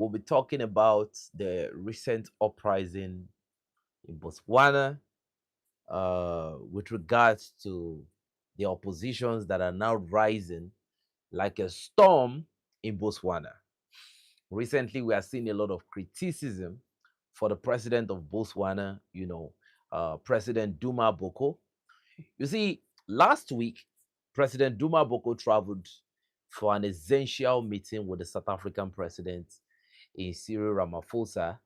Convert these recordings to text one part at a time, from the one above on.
we'll be talking about the recent uprising in Botswana with regards to the oppositions that are now rising like a storm in Botswana. Recently, we are seeing a lot of criticism for the president of Botswana, President Duma Boko. You see, last week, President Duma Boko traveled for an essential meeting with the South African president in Cyril Ramaphosa.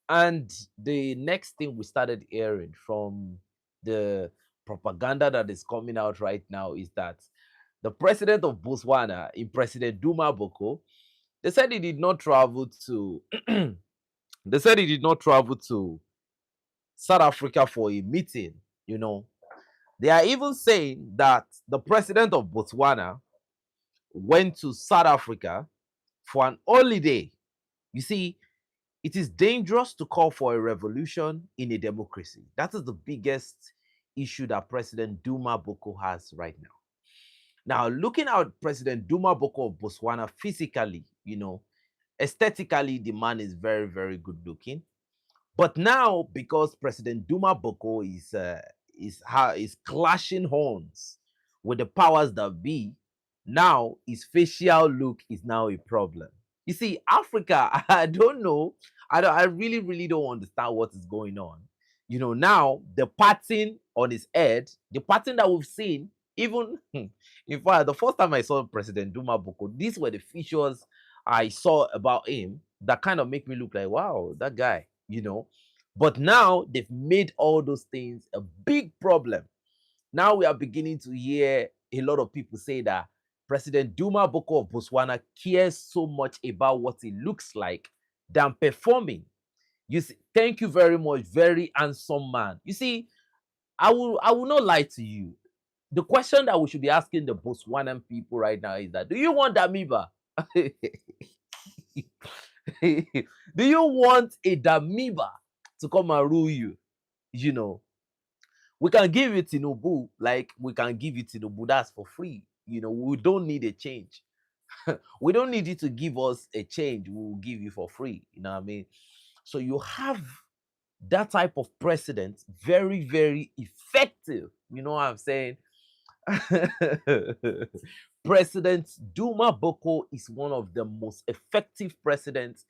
And the next thing we started hearing from the propaganda that is coming out right now is that the president of Botswana, in President Duma Boko, they said he did not travel to they said he did not travel to South Africa for a meeting, you know. They are even saying that the president of Botswana went to South Africa for an holiday. You see, it is dangerous to call for a revolution in a democracy. That is the biggest issue that President Duma Boko has right now. Now, looking at President Duma Boko of Botswana physically, aesthetically, the man is very, very good looking. But now, because President Duma Boko is clashing horns with the powers that be, now his facial look is now a problem. You see, Africa, I don't know. I really, really don't understand what is going on. Now the pattern on his head, the pattern that we've seen, even in fact, the first time I saw President Duma Boko, these were the features I saw about him that kind of make me look like, wow, that guy. But now they've made all those things a big problem. Now we are beginning to hear a lot of people say that President Duma Boko of Botswana cares so much about what he looks like than performing. You see, thank you very much, very handsome man. You see, I will not lie to you. The question that we should be asking the Botswanan people right now is that, do you want Damiba? Do you want a Damiba to come and rule you? We can give it Tinubu, like we can give it Tinubu, that's for free. We don't need a change. We don't need you to give us a change. We'll give you for free. You know what I mean? So you have that type of president, very, very effective. You know what I'm saying? President Duma Boko is one of the most effective presidents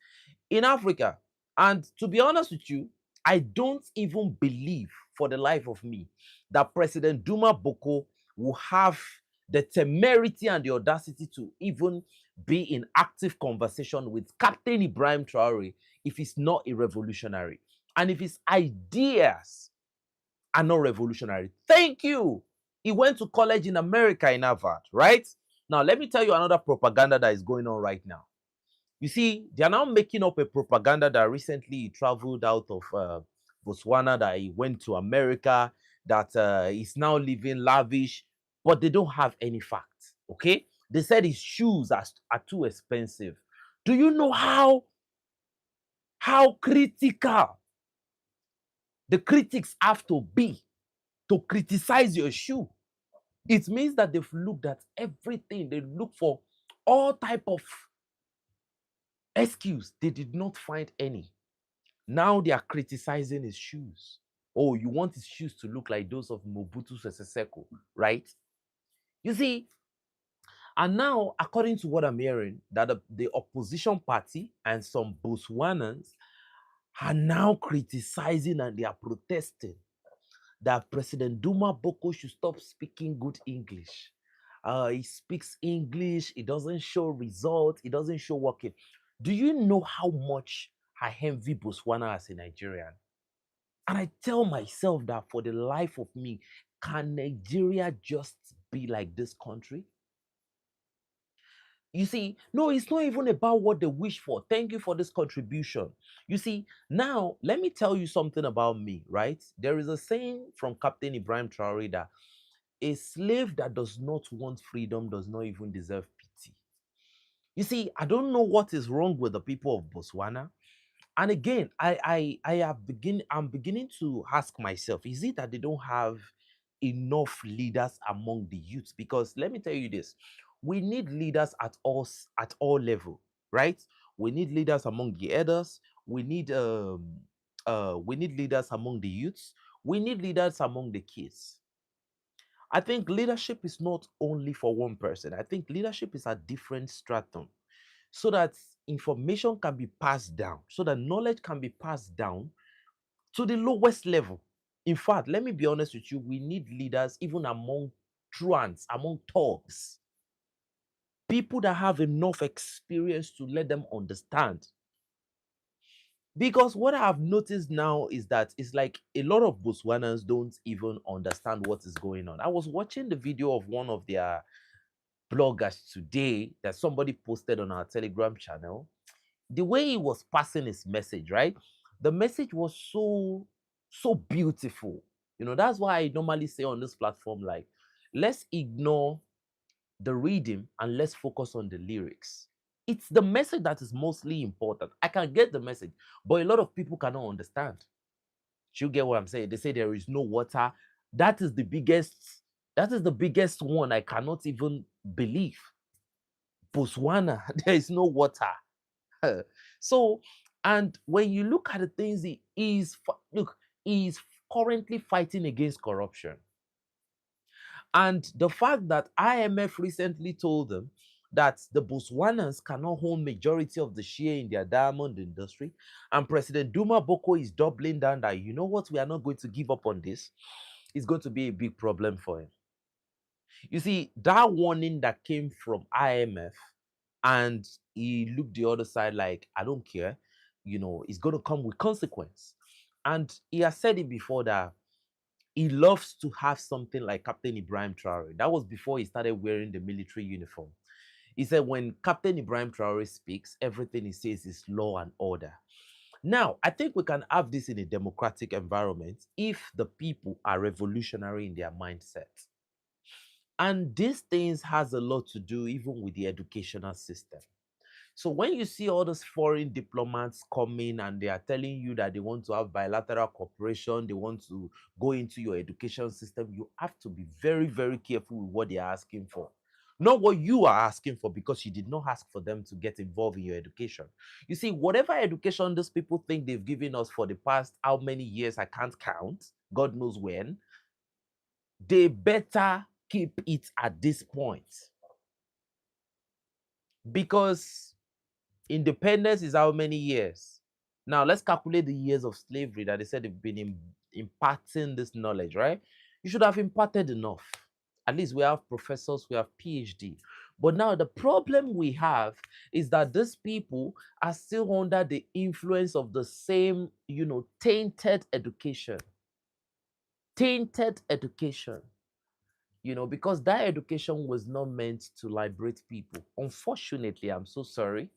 in Africa. And to be honest with you, I don't even believe for the life of me that President Duma Boko will have the temerity and the audacity to even be in active conversation with Captain Ibrahim Traore if he's not a revolutionary and if his ideas are not revolutionary. Thank you. He went to college in America in Harvard, right? Now, let me tell you another propaganda that is going on right now. You see, they are now making up a propaganda that recently he traveled out of Botswana, that he went to America, that he's now living lavish, but they don't have any facts, okay? They said his shoes are too expensive. Do you know how critical the critics have to be to criticize your shoe? It means that they've looked at everything. They look for all type of excuse. They did not find any. Now they are criticizing his shoes. Oh, you want his shoes to look like those of Mobutu Sese Seko, right? You see, and now, according to what I'm hearing, that the opposition party and some Botswanans are now criticizing and they are protesting that President Duma Boko should stop speaking good English. He speaks English, it doesn't show results, it doesn't show working. Do you know how much I envy Botswana as a Nigerian? And I tell myself that for the life of me, can Nigeria just be like this country? You see, no, it's not even about what they wish for. Thank you for this contribution. You see, now let me tell you something about me, right? There is a saying from Captain Ibrahim Traore that a slave that does not want freedom does not even deserve pity. You see, I don't know what is wrong with the people of Botswana. And again, I'm beginning to ask myself, is it that they don't have enough leaders among the youth? Because let me tell you this, we need leaders at all level, right? We need leaders among the elders. We need leaders among the youths. We need leaders among the kids. I think leadership is not only for one person. I think leadership is a different stratum so that information can be passed down, so that knowledge can be passed down to the lowest level. In fact, let me be honest with you, we need leaders even among truants, among thugs, people that have enough experience to let them understand. Because what I've noticed now is that it's like a lot of Botswanans don't even understand what is going on. I was watching the video of one of their bloggers today that somebody posted on our Telegram channel. The way he was passing his message, right? The message was so beautiful. That's why I normally say on this platform, like, let's ignore the reading and let's focus on the lyrics. It's the message that is mostly important. I can get the message, but a lot of people cannot understand. You get what I'm saying? They say there is no water. That is the biggest, that is the biggest one I cannot even believe. Botswana, there is no water. So, and when you look at the things he is currently fighting against corruption. And the fact that IMF recently told them that the Botswanans cannot hold majority of the share in their diamond industry, and President Duma Boko is doubling down that, you know what, we are not going to give up on this, is going to be a big problem for him. You see, that warning that came from IMF, and he looked the other side like, I don't care, it's going to come with consequence. And he has said it before that he loves to have something like Captain Ibrahim Traore. That was before he started wearing the military uniform. He said when Captain Ibrahim Traore speaks, everything he says is law and order. Now, I think we can have this in a democratic environment if the people are revolutionary in their mindset. And these things has a lot to do even with the educational system. So when you see all those foreign diplomats coming and they are telling you that they want to have bilateral cooperation, they want to go into your education system, you have to be very, very careful with what they are asking for. Not what you are asking for, because you did not ask for them to get involved in your education. You see, whatever education these people think they've given us for the past how many years, I can't count, God knows when, they better keep it at this point. Because independence is how many years? Now let's calculate the years of slavery that they said they've been imparting this knowledge, right? You should have imparted enough. At least we have professors, we have PhD. But now the problem we have is that these people are still under the influence of the same, tainted education. Tainted education. Because that education was not meant to liberate people. Unfortunately, I'm so sorry.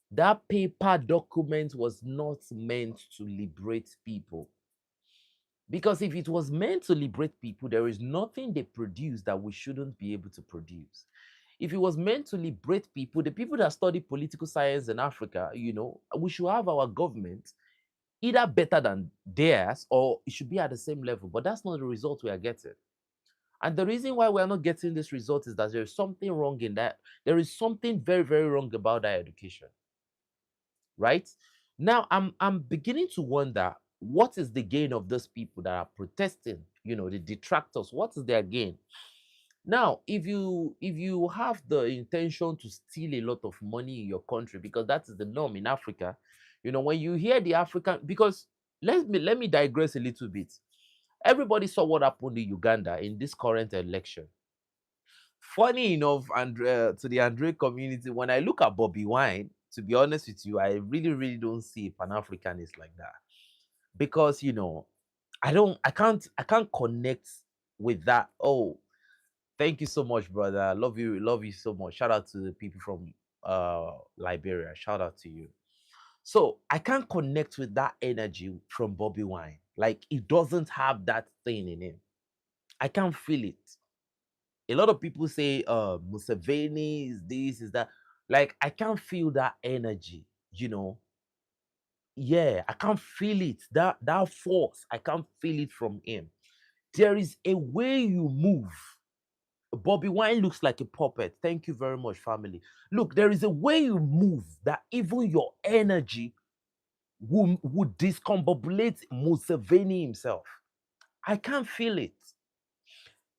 That paper document was not meant to liberate people. Because if it was meant to liberate people, there is nothing they produce that we shouldn't be able to produce. If it was meant to liberate people, the people that study political science in Africa, we should have our government either better than theirs or it should be at the same level. But that's not the result we are getting. And the reason why we are not getting this result is that there is something wrong in that. There is something very, very wrong about that education. Right? Now I'm beginning to wonder, what is the gain of those people that are protesting, the detractors? What is their gain? Now, if you have the intention to steal a lot of money in your country, because that is the norm in Africa, when you hear the African, because let me digress a little bit. Everybody saw what happened in Uganda in this current election. Funny enough, and to the Andre community, when I look at Bobby Wine, to be honest with you, I really, really don't see Pan Africanist like that. Because I can't connect with that. Oh, thank you so much, brother. Love you so much. Shout out to the people from Liberia. Shout out to you. So I can't connect with that energy from Bobby Wine. Like, he doesn't have that thing in him. I can't feel it. A lot of people say Museveni is this, is that. Like, I can't feel that energy, Yeah, I can't feel it. That force, I can't feel it from him. There is a way you move. Bobby Wine looks like a puppet. Thank you very much, family. Look, there is a way you move that even your energy would discombobulate Museveni himself. I can't feel it.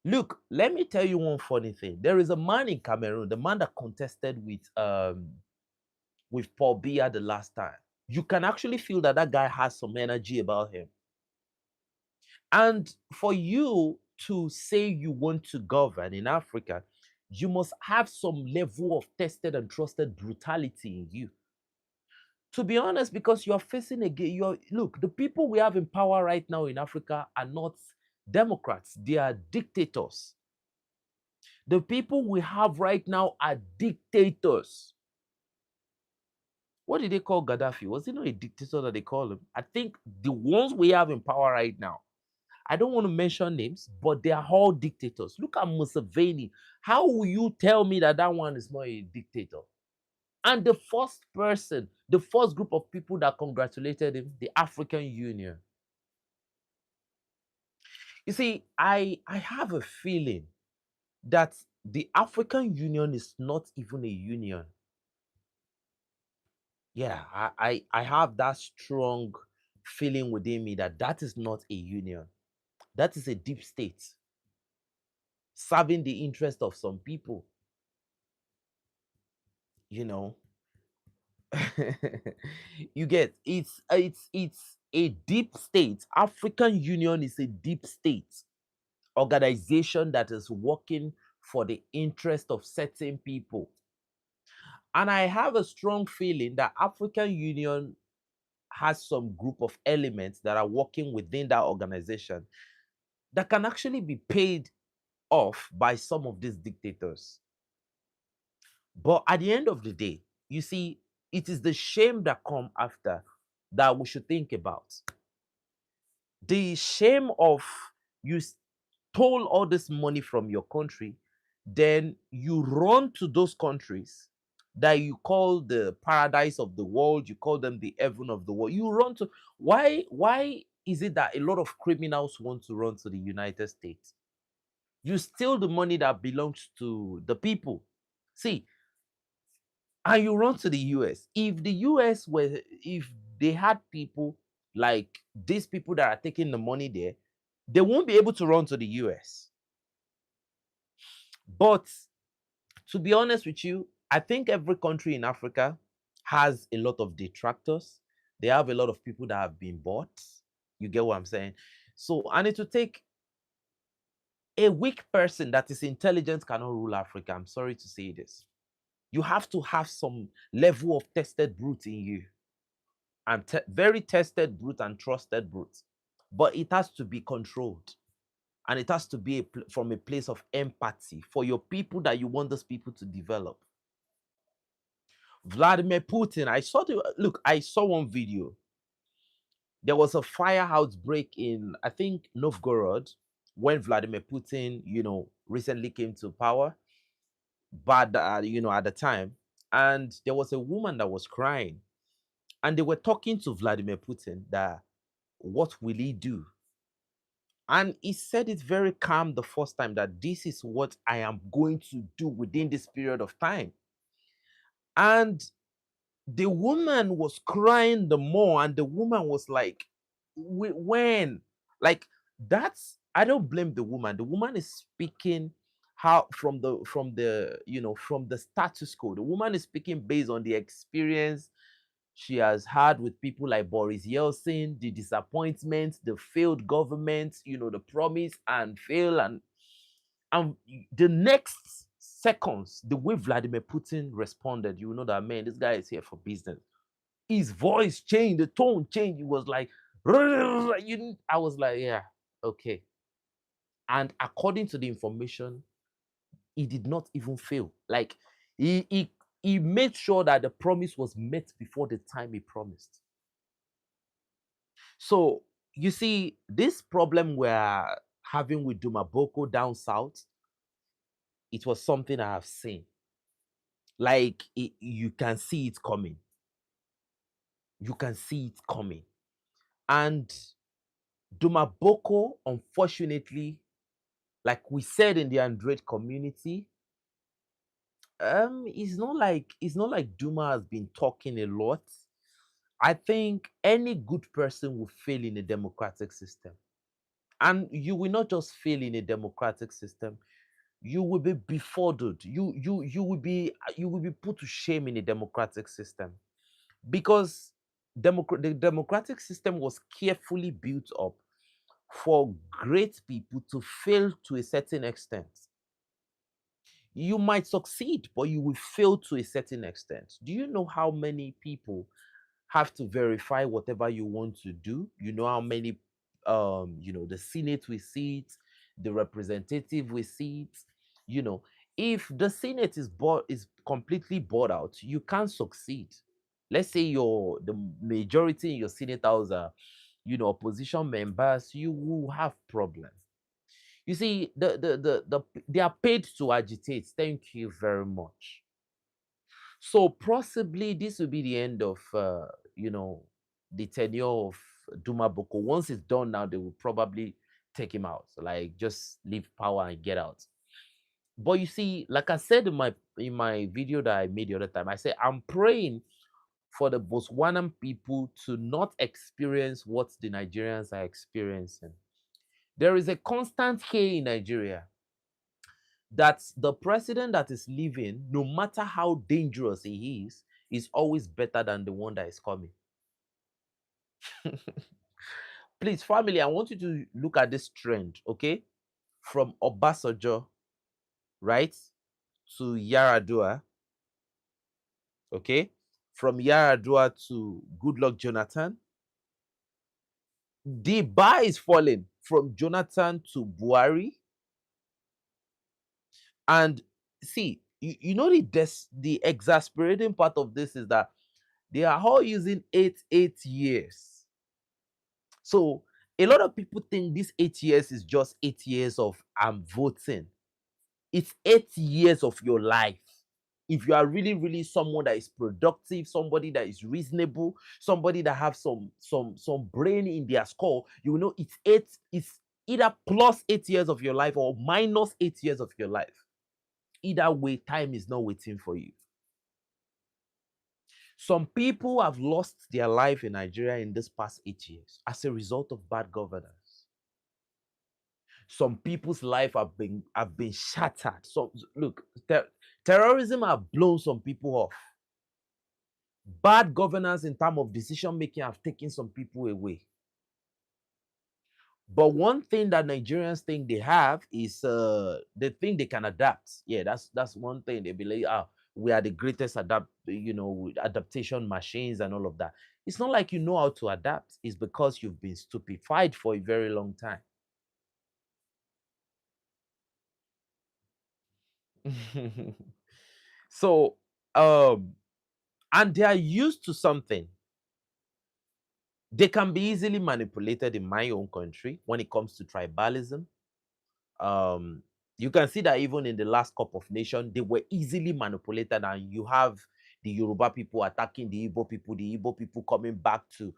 Look, let me tell you one funny thing. There is a man in Cameroon, the man that contested with Paul Biya the last time. You can actually feel that that guy has some energy about him. And for you to say you want to govern in Africa, you must have some level of tested and trusted brutality in you. To be honest, because you're facing you're look, the people we have in power right now in Africa are not democrats, they are dictators. The people we have right now are dictators. What did they call Gaddafi? Was he not a dictator that they call him? I think the ones we have in power right now, I don't want to mention names, but they are all dictators. Look at Museveni. How will you tell me that that one is not a dictator? And the first person, the first group of people that congratulated him, the African Union. You see, I have a feeling that the African Union is not even a union. Yeah, I have that strong feeling within me that that is not a union. That is a deep state serving the interest of some people, you know. You get it's a deep state. African Union is a deep state organization that is working for the interest of certain people. And I have a strong feeling that African Union has some group of elements that are working within that organization that can actually be paid off by some of these dictators. But at the end of the day, you see, it is the shame that come after that we should think about. The shame of you stole all this money from your country, then you run to those countries that you call the paradise of the world, you call them the heaven of the world. You run to why is it that a lot of criminals want to run to the United States? You steal the money that belongs to the people. See, and you run to the US. If the US were, if they had people like these people that are taking the money there, they won't be able to run to the US. But to be honest with you, I think every country in Africa has a lot of detractors. They have a lot of people that have been bought. You get what I'm saying? So, and it will take a weak person that is intelligent cannot rule Africa. I'm sorry to say this. You have to have some level of tested brute in you, and very tested brute and trusted brute. But it has to be controlled, and it has to be from a place of empathy for your people that you want those people to develop. Vladimir Putin, I saw one video. There was a fire outbreak in, I think, Novgorod when Vladimir Putin, recently came to power, but, at the time. And there was a woman that was crying, and they were talking to Vladimir Putin that, what will he do? And he said it very calm the first time that this is what I am going to do within this period of time. And the woman was crying the more, and the woman was like, when? Like, that's, I don't blame the woman. The woman is speaking how from the status quo. The woman is speaking based on the experience she has had with people like Boris Yeltsin, the disappointment, the failed government, the promise and fail, and the next seconds, the way Vladimir Putin responded, you know that, man, this guy is here for business. His voice changed, the tone changed. It was like, I was like, yeah, okay. And according to the information, he did not even fail. Like, he made sure that the promise was met before the time he promised. So you see, this problem we're having with Duma Boko down south, it was something I have seen. Like, you can see it coming. You can see it coming. And Duma Boko, unfortunately, Like we said in the Android community, it's not like Duma has been talking a lot. I think any good person will fail in a democratic system. And you will not just fail in a democratic system, you will be befuddled. You will be put to shame in a democratic system. Because the democratic system was carefully built up for great people to fail to a certain extent. You might succeed, but you will fail to a certain extent. Do you know how many people have to verify whatever you want to do? You know how many, the Senate will see it, the representative will see it. You know, if the Senate is completely bought out, you can't succeed. Let's say the majority in your Senate house are, opposition members, you will have problems. You see, they are paid to agitate. Thank you very much. So possibly this will be the end of the tenure of Duma Boko. Once it's done now, they will probably take him out. Like just leave power and get out. But you see, like I said in my video that I made the other time, I said I'm praying for the Botswanan people to not experience what the Nigerians are experiencing. There is a constant here in Nigeria that the president that is leaving, no matter how dangerous he is always better than the one that is coming. Please, family, I want you to look at this trend, okay? From Obasanjo, right, to Yaradua, okay? From Yaradua to Goodluck Jonathan. The bar is falling from Jonathan to Buhari. And see, you know the exasperating part of this is that they are all using eight years. So a lot of people think this 8 years is just 8 years of I'm voting. It's 8 years of your life. If you are really, really someone that is productive, somebody that is reasonable, somebody that have some brain in their skull, you will know it's either plus 8 years of your life or minus 8 years of your life. Either way, time is not waiting for you. Some people have lost their life in Nigeria in this past 8 years as a result of bad governance. Some people's life have been shattered. So look, terrorism have blown some people off. Bad governance in terms of decision making have taken some people away. But one thing that Nigerians think they have is they think they can adapt. Yeah, that's one thing. They believe, we are the greatest with adaptation machines and all of that. It's not like you know how to adapt. It's because you've been stupefied for a very long time. So, and they are used to something. They can be easily manipulated in my own country when it comes to tribalism. um you can see that even in the last Cup of Nation, they were easily manipulated, and you have the Yoruba people attacking the Igbo people coming back to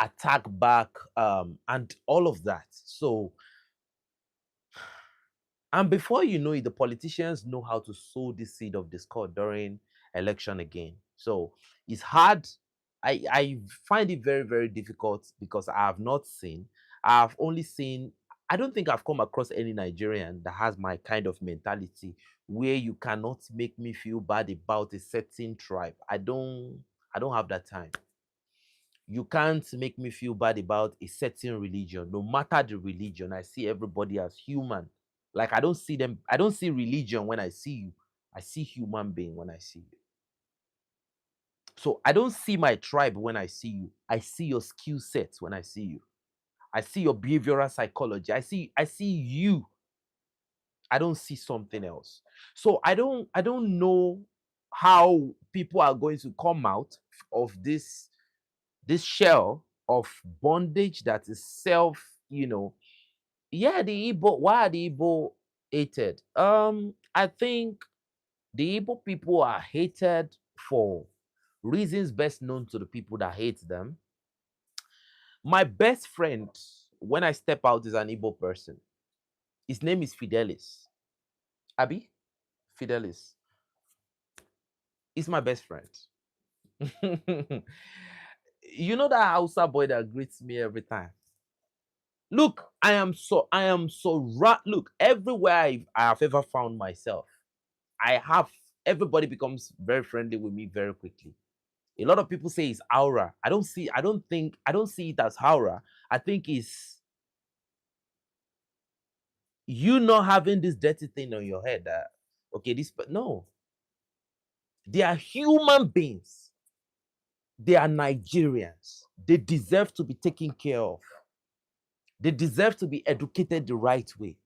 attack back, and all of that. So, and before you know it, the politicians know how to sow the seed of discord during election again. So it's hard. I find it very, very difficult because I have not seen, I've only seen, I don't think I've come across any Nigerian that has my kind of mentality where you cannot make me feel bad about a certain tribe. I don't have that time. You can't make me feel bad about a certain religion. No matter the religion, I see everybody as human. Like I don't see religion when I see you. I see human being when I see you. So I don't see my tribe when I see you. I see your skill sets when I see you. I see your behavioral psychology. I see you. I don't see something else. So I don't know how people are going to come out of this shell of bondage that is yeah, the Igbo. Why are the Igbo hated? I think the Igbo people are hated for reasons best known to the people that hate them. My best friend, when I step out, is an Igbo person. His name is Fidelis. Abi? Fidelis. He's my best friend. You know that Hausa boy that greets me every time? Look, look, everywhere I have ever found myself, I have, everybody becomes very friendly with me very quickly. A lot of people say it's aura. I don't see it as aura. I think it's you not having this dirty thing on your head that, okay, but no, they are human beings. They are Nigerians. They deserve to be taken care of. They deserve to be educated the right way.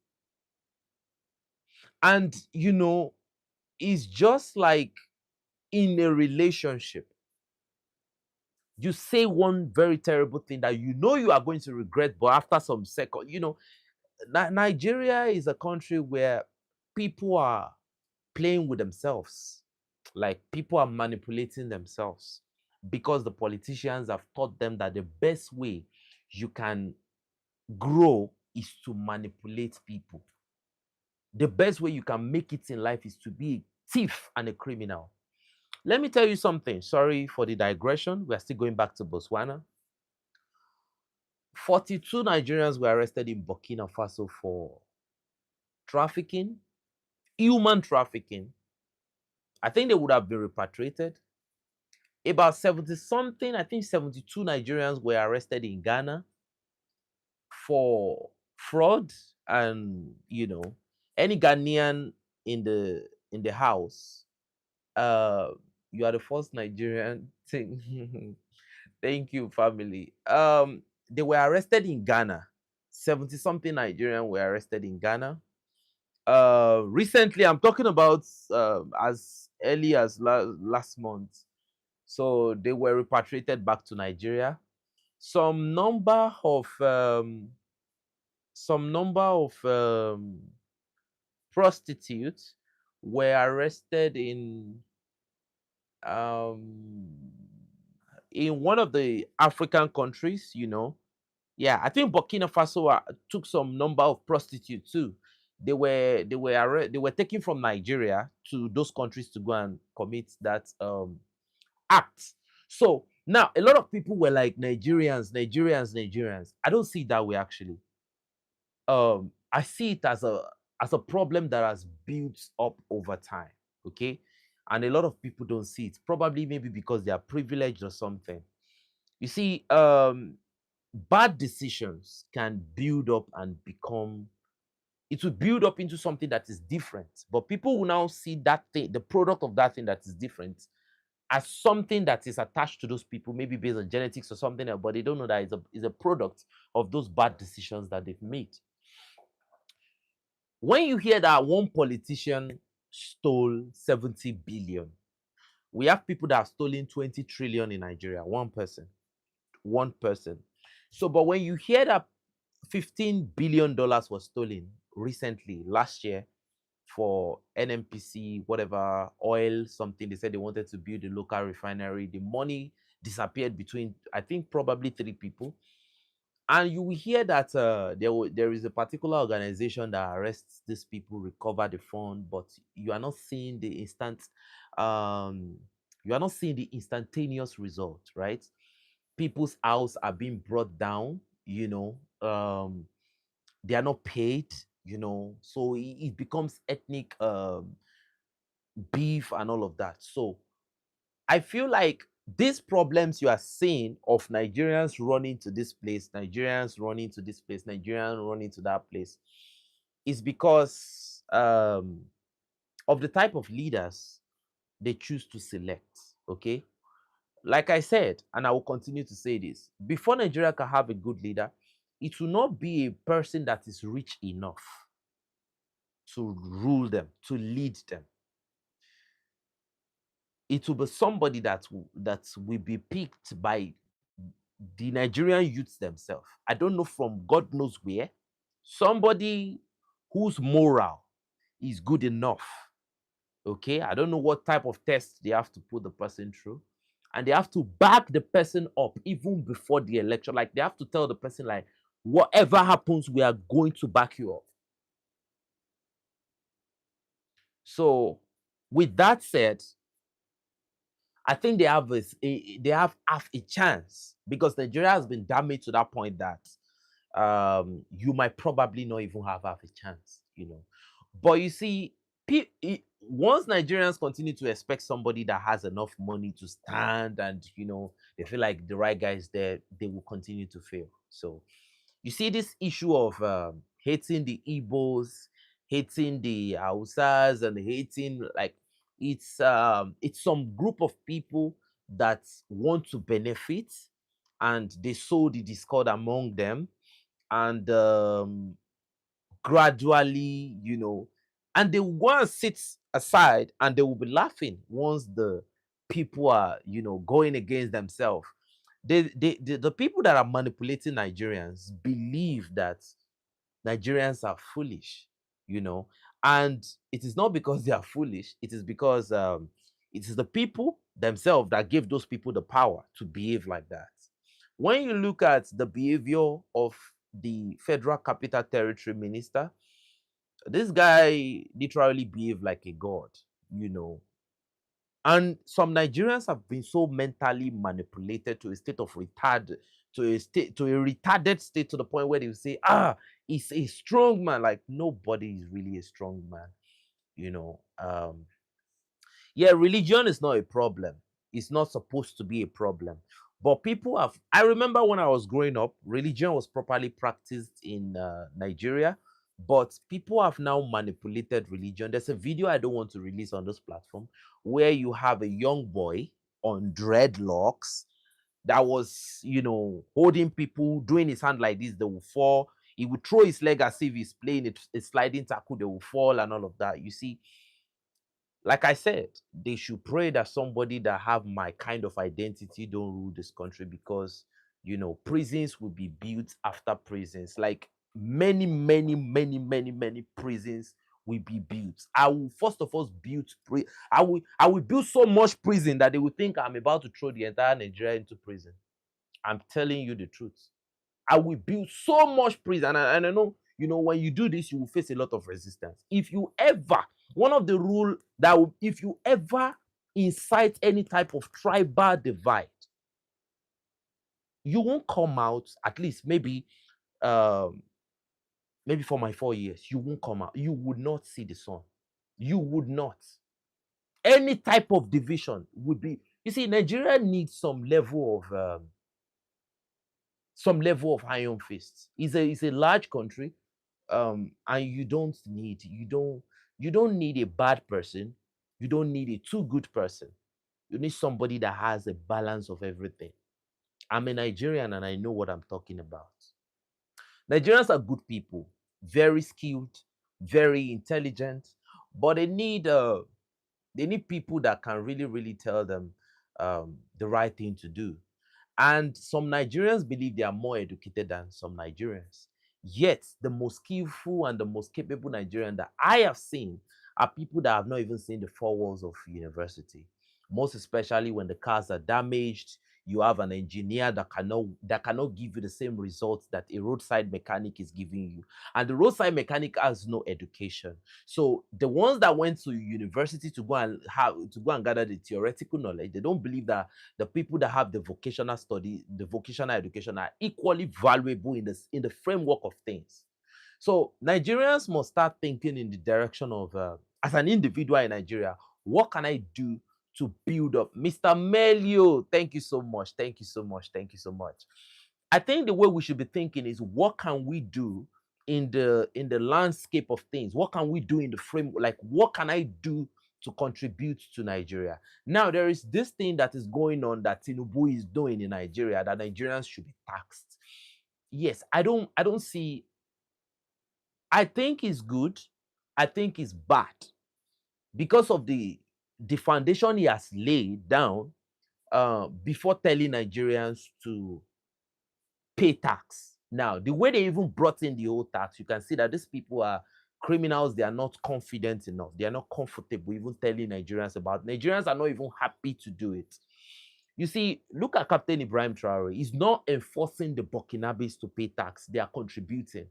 And, it's just like in a relationship. You say one very terrible thing that you are going to regret, but after some second, Nigeria is a country where people are playing with themselves. Like people are manipulating themselves because the politicians have taught them that the best way you can grow is to manipulate people. The best way you can make it in life is to be a thief and a criminal. Let me tell you something. Sorry for the digression. We are still going back to Botswana. 42 Nigerians were arrested in Burkina Faso for trafficking, human trafficking. I think they would have been repatriated. About 70 something, I think 72 Nigerians were arrested in Ghana for fraud. And any Ghanaian in the house, uh you are the first Nigerian thing. Thank you, family. They were arrested in Ghana. 70 something Nigerians were arrested in Ghana. Recently, I'm talking about as early as last month. So they were repatriated back to Nigeria. Some number of prostitutes were arrested um in one of the African countries. Yeah, I think Burkina Faso took some number of prostitutes too. They were taken from Nigeria to those countries to go and commit that act. So now a lot of people were like, Nigerians, Nigerians, Nigerians. I don't see it that way actually. I see it as a problem that has built up over time. Okay. And a lot of people don't see it, probably maybe because they are privileged or something. You see, bad decisions can build up and become, it will build up into something that is different. But people will now see that thing, the product of that thing that is different, as something that is attached to those people, maybe based on genetics or something else, but they don't know that it's a product of those bad decisions that they've made. When you hear that one politician stole 70 billion, we have people that have stolen 20 trillion in Nigeria. One person. One person. So, but when you hear that $15 billion was stolen recently, last year, for NMPC, whatever, oil, something, they said they wanted to build a local refinery. The money disappeared between, I think, probably three people. And you will hear that there is a particular organization that arrests these people, recover the fund, but you are not seeing the um, you are not seeing the instantaneous result, right? People's house are being brought down, they are not paid, so it becomes ethnic beef and all of that. So I feel like these problems you are seeing of Nigerians running to this place, Nigerians running to this place, Nigerians running to that place, is because of the type of leaders they choose to select. Okay. Like I said, and I will continue to say this, before Nigeria can have a good leader, it will not be a person that is rich enough to rule them, to lead them. It will be somebody that will be picked by the Nigerian youths themselves. I don't know from God knows where. Somebody whose moral is good enough. Okay, I don't know what type of test they have to put the person through, and they have to back the person up even before the election. Like they have to tell the person, like, whatever happens, we are going to back you up. So, with that said, I think they have half a chance because Nigeria has been damaged to that point that you might probably not even have half a chance, you know. But you see, once Nigerians continue to expect somebody that has enough money to stand and, you know, they feel like the right guy is there, they will continue to fail. So you see this issue of hating the Igbos, hating the Hausas, and hating, like, it's some group of people that want to benefit, and they sow the discord among them, and gradually, you know, and they will go and sit aside and they will be laughing once the people are, you know, going against themselves. The people that are manipulating Nigerians believe that Nigerians are foolish, you know, and it is not because they are foolish, it is because it is the people themselves that give those people the power to behave like that. When you look at the behavior of the Federal Capital Territory Minister, this guy literally behaved like a god, you know. And some Nigerians have been so mentally manipulated to a state of retard, to a retarded state, to the point where they will say, ah, he's a strong man. Like, nobody is really a strong man, you know. Yeah, religion is not a problem. It's not supposed to be a problem. But people have, I remember when I was growing up, religion was properly practiced in Nigeria, but people have now manipulated religion. There's a video I don't want to release on this platform where you have a young boy on dreadlocks that was, you know, holding people, doing his hand like this, they will fall. He would throw his leg as if he's playing a sliding tackle, they will fall, and all of that. You see, like I said, they should pray that somebody that have my kind of identity don't rule this country, because, you know, prisons will be built after prisons. Like, many prisons will be built. I will first of all build I will build so much prison that they will think I'm about to throw the entire Nigeria into prison. I'm telling you the truth. I will build so much prison. And I know, you know, when you do this, you will face a lot of resistance. If you ever, one of the rule that will, if you ever incite any type of tribal divide, you won't come out, at least um, maybe for my 4 years, you won't come out. You would not see the sun. You would not. Any type of division would be, you see, Nigeria needs some level of iron fists. It's a large country, and you don't need a bad person, you don't need a too good person, you need somebody that has a balance of everything. I'm a Nigerian and I know what I'm talking about. Nigerians are good people, very skilled, very intelligent, but they need people that can really tell them the right thing to do. And some Nigerians believe they are more educated than some Nigerians. Yet, the most skillful and the most capable Nigerian that I have seen are people that have not even seen the four walls of university. Most especially when the cars are damaged, you have an engineer that cannot give you the same results that a roadside mechanic is giving you. And the roadside mechanic has no education. So the ones that went to university to go and gather the theoretical knowledge, they don't believe that the people that have the vocational study, the vocational education, are equally valuable in the framework of things. So Nigerians must start thinking in the direction of, as an individual in Nigeria, what can I do to build up? Mr. Melio, thank you so much. Thank you so much. Thank you so much. I think the way we should be thinking is, what can we do in the landscape of things? What can we do in the frame? Like, what can I do to contribute to Nigeria? Now, there is this thing that is going on that Tinubu is doing in Nigeria, that Nigerians should be taxed. Yes, I don't see. I think it's good. I think it's bad because of the foundation he has laid down before telling Nigerians to pay tax. Now, the way they even brought in the whole tax, you can see that these people are criminals. They are not confident enough. They are not comfortable even telling Nigerians about. Nigerians are not even happy to do it. You see, look at Captain Ibrahim Traore. He's not enforcing the Burkinabes to pay tax. They are contributing.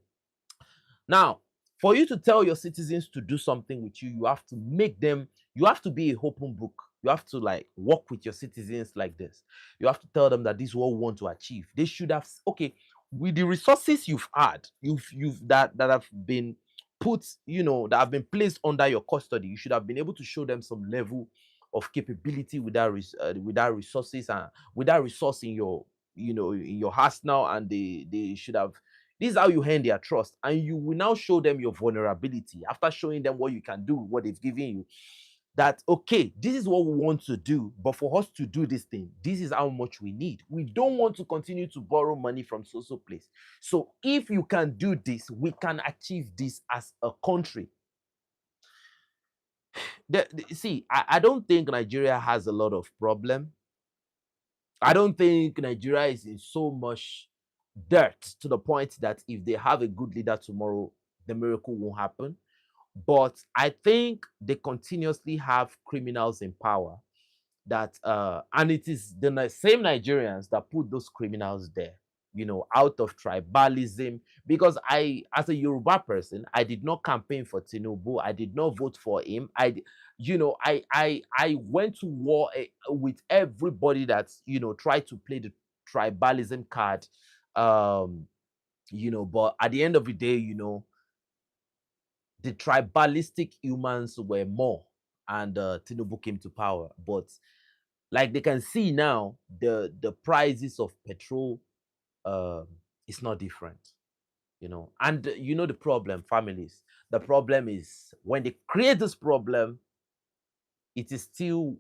Now, For you to tell your citizens to do something with you, you have to make them, you have to be a open book. You have to like work with your citizens like this. You have to tell them that this is what we want to achieve. They should have okay, with the resources you've had, you've that have been put, that have been placed under your custody. You should have been able to show them some level of capability with that resources and with that resource in your, in your arsenal, and they should have. This is how you earn their trust, and you will now show them your vulnerability after showing them what you can do, what they've given you. That okay, this is what we want to do, but for us to do this thing, this is how much we need. We don't want to continue to borrow money from so place. So if you can do this, we can achieve this as a country. See, I don't think Nigeria has a lot of problem. I don't think Nigeria is in so much dirt to the point that if they have a good leader tomorrow, the miracle won't happen. But I think they continuously have criminals in power that and it is the same Nigerians that put those criminals there, out of tribalism. Because I, as a Yoruba person, I did not campaign for Tinubu. I did not vote for him. I went to war with everybody that's tried to play the tribalism card. Um, but at the end of the day, the tribalistic humans were more, and Tinubu came to power. But like they can see now, the prices of petrol um is not different, and the problem, families, the problem is when they create this problem, it is still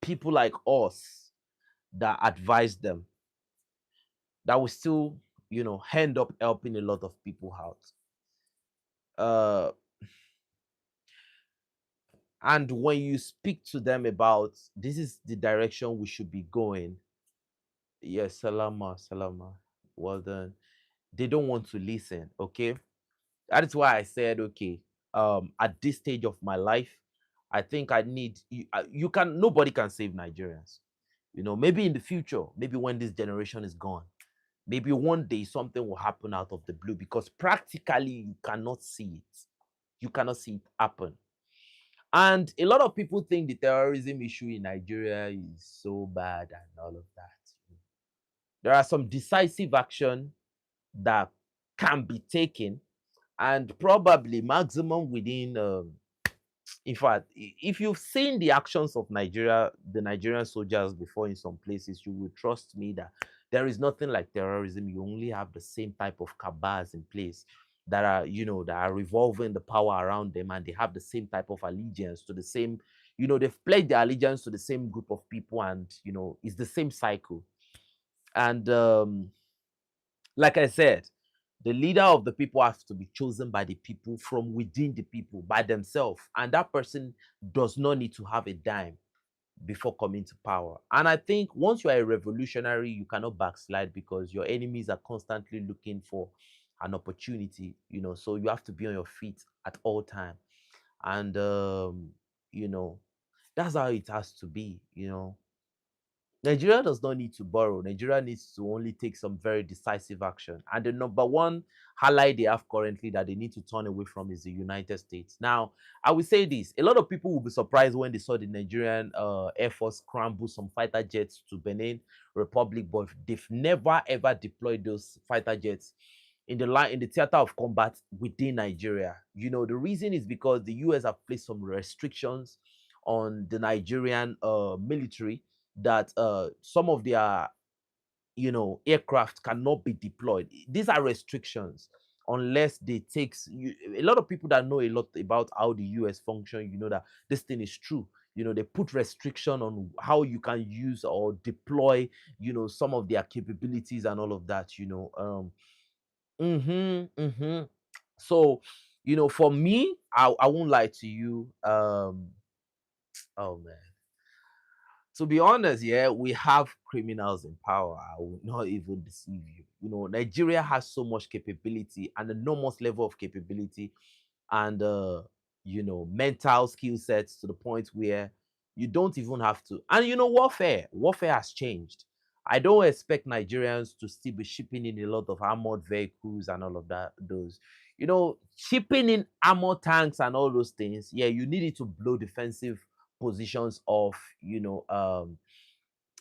people like us that advise them that will still end up helping a lot of people out. uh and when you speak to them about this is the direction we should be going, yes, salama, salama, well done, they don't want to listen. Okay, that is why I said, okay, at this stage of my life, I think I need you. You can, nobody can save Nigerians. Maybe in the future, maybe when this generation is gone, maybe one day something will happen out of the blue, because practically you cannot see it. You cannot see it happen. And a lot of people think the terrorism issue in Nigeria is so bad and all of that. There are some decisive action that can be taken, and probably maximum within in fact, if you've seen the actions of Nigeria, the Nigerian soldiers before in some places, you will trust me that there is nothing like terrorism. You only have the same type of cabals in place that are, that are revolving the power around them, and they have the same type of allegiance to the same, they've pledged their allegiance to the same group of people, and it's the same cycle. And like I said, the leader of the people has to be chosen by the people, from within the people, by themselves. And that person does not need to have a dime before coming to power. And I think once you are a revolutionary, you cannot backslide, because your enemies are constantly looking for an opportunity, so you have to be on your feet at all time. And you know, that's how it has to be. Nigeria does not need to borrow. Nigeria needs to only take some very decisive action. And the number one ally they have currently that they need to turn away from is the United States. Now, I will say this: a lot of people will be surprised when they saw the Nigerian Air Force scramble some fighter jets to Benin Republic, but they've never ever deployed those fighter jets in the theater of combat within Nigeria. The reason is because the US have placed some restrictions on the Nigerian military, that some of their aircraft cannot be deployed. These are restrictions unless they a lot of people that know a lot about how the US function, that this thing is true. They put restriction on how you can use or deploy some of their capabilities and all of that. So for me, I won't lie to you. Oh man, to be honest, yeah, we have criminals in power. I will not even deceive you. Nigeria has so much capability, and enormous level of capability, and mental skill sets, to the point where you don't even have to. And warfare has changed. I don't expect Nigerians to still be shipping in a lot of armored vehicles and all of that. Those, shipping in armored tanks and all those things. Yeah, you need it to blow defensive positions off.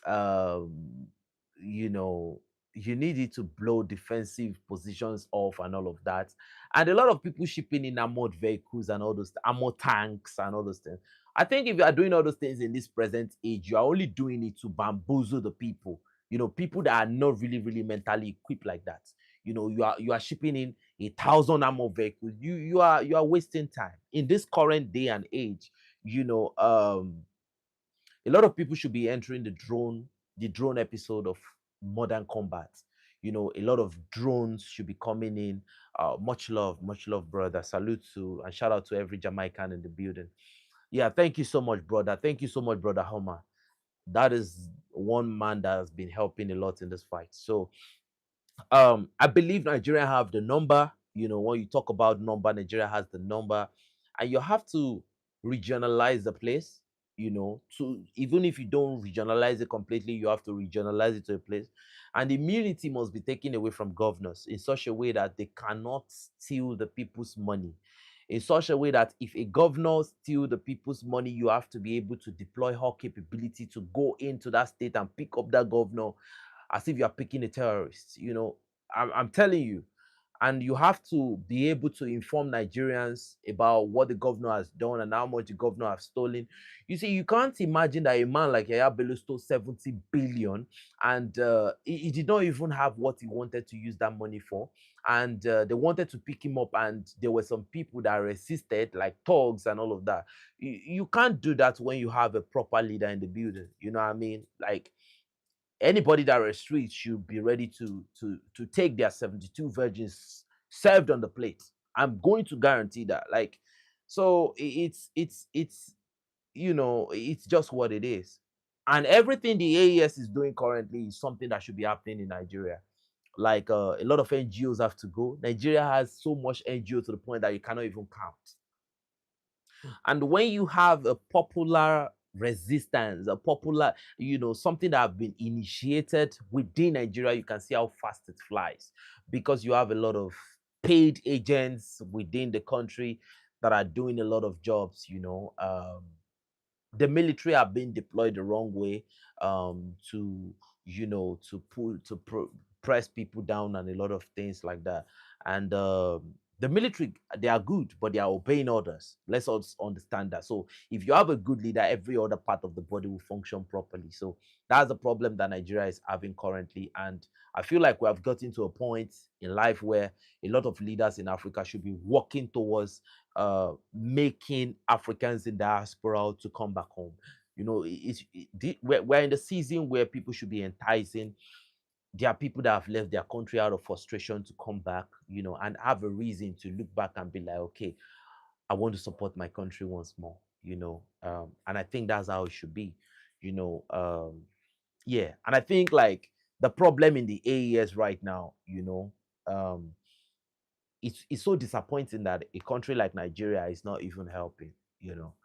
Um, you know, you need it to blow defensive positions off and all of that. And a lot of people shipping in armored vehicles and all those armored tanks and all those things. I think if you are doing all those things in this present age, you are only doing it to bamboozle the people. People that are not really, really mentally equipped like that. You are shipping in 1,000 armored vehicles. You are wasting time in this current day and age. A lot of people should be entering the drone episode of modern combat. A lot of drones should be coming in. Much love, brother. Salute to and shout out to every Jamaican in the building. Yeah, thank you so much, brother. Thank you so much, brother Homer. That is one man that has been helping a lot in this fight. So I believe Nigeria have the number. When you talk about number, Nigeria has the number, and you have to regionalize the place. To even if you don't regionalize it completely, you have to regionalize it to a place, and immunity must be taken away from governors in such a way that they cannot steal the people's money. In such a way that if a governor steal the people's money, you have to be able to deploy her capability to go into that state and pick up that governor as if you are picking a terrorist. I'm telling you. And you have to be able to inform Nigerians about what the governor has done and how much the governor has stolen. You see, you can't imagine that a man like Yaya Bello stole 70 billion and he did not even have what he wanted to use that money for. And they wanted to pick him up, and there were some people that resisted, like thugs and all of that. You can't do that when you have a proper leader in the building. You know what I mean? Like, anybody that restricts should be ready to take their 72 virgins served on the plate. I'm going to guarantee that. Like, so it's just what it is. And everything the AES is doing currently is something that should be happening in Nigeria. Like, a lot of NGOs have to go. Nigeria has so much NGO to the point that you cannot even count. And when you have a popular resistance, a popular, something that have been initiated within Nigeria, you can see how fast it flies, because you have a lot of paid agents within the country that are doing a lot of jobs. The military are being deployed the wrong way, to to press people down and a lot of things like that. And the military, they are good, but they are obeying orders. Let's also understand that. So if you have a good leader, every other part of the body will function properly. So that's the problem that Nigeria is having currently. And I feel like we have gotten to a point in life where a lot of leaders in Africa should be working towards making Africans in diaspora to come back home. We're in the season where people should be enticing. There are people that have left their country out of frustration to come back, and have a reason to look back and be like, okay, I want to support my country once more, and I think that's how it should be, yeah. And I think, like, the problem in the AES right now, um, it's so disappointing that a country like Nigeria is not even helping, you know.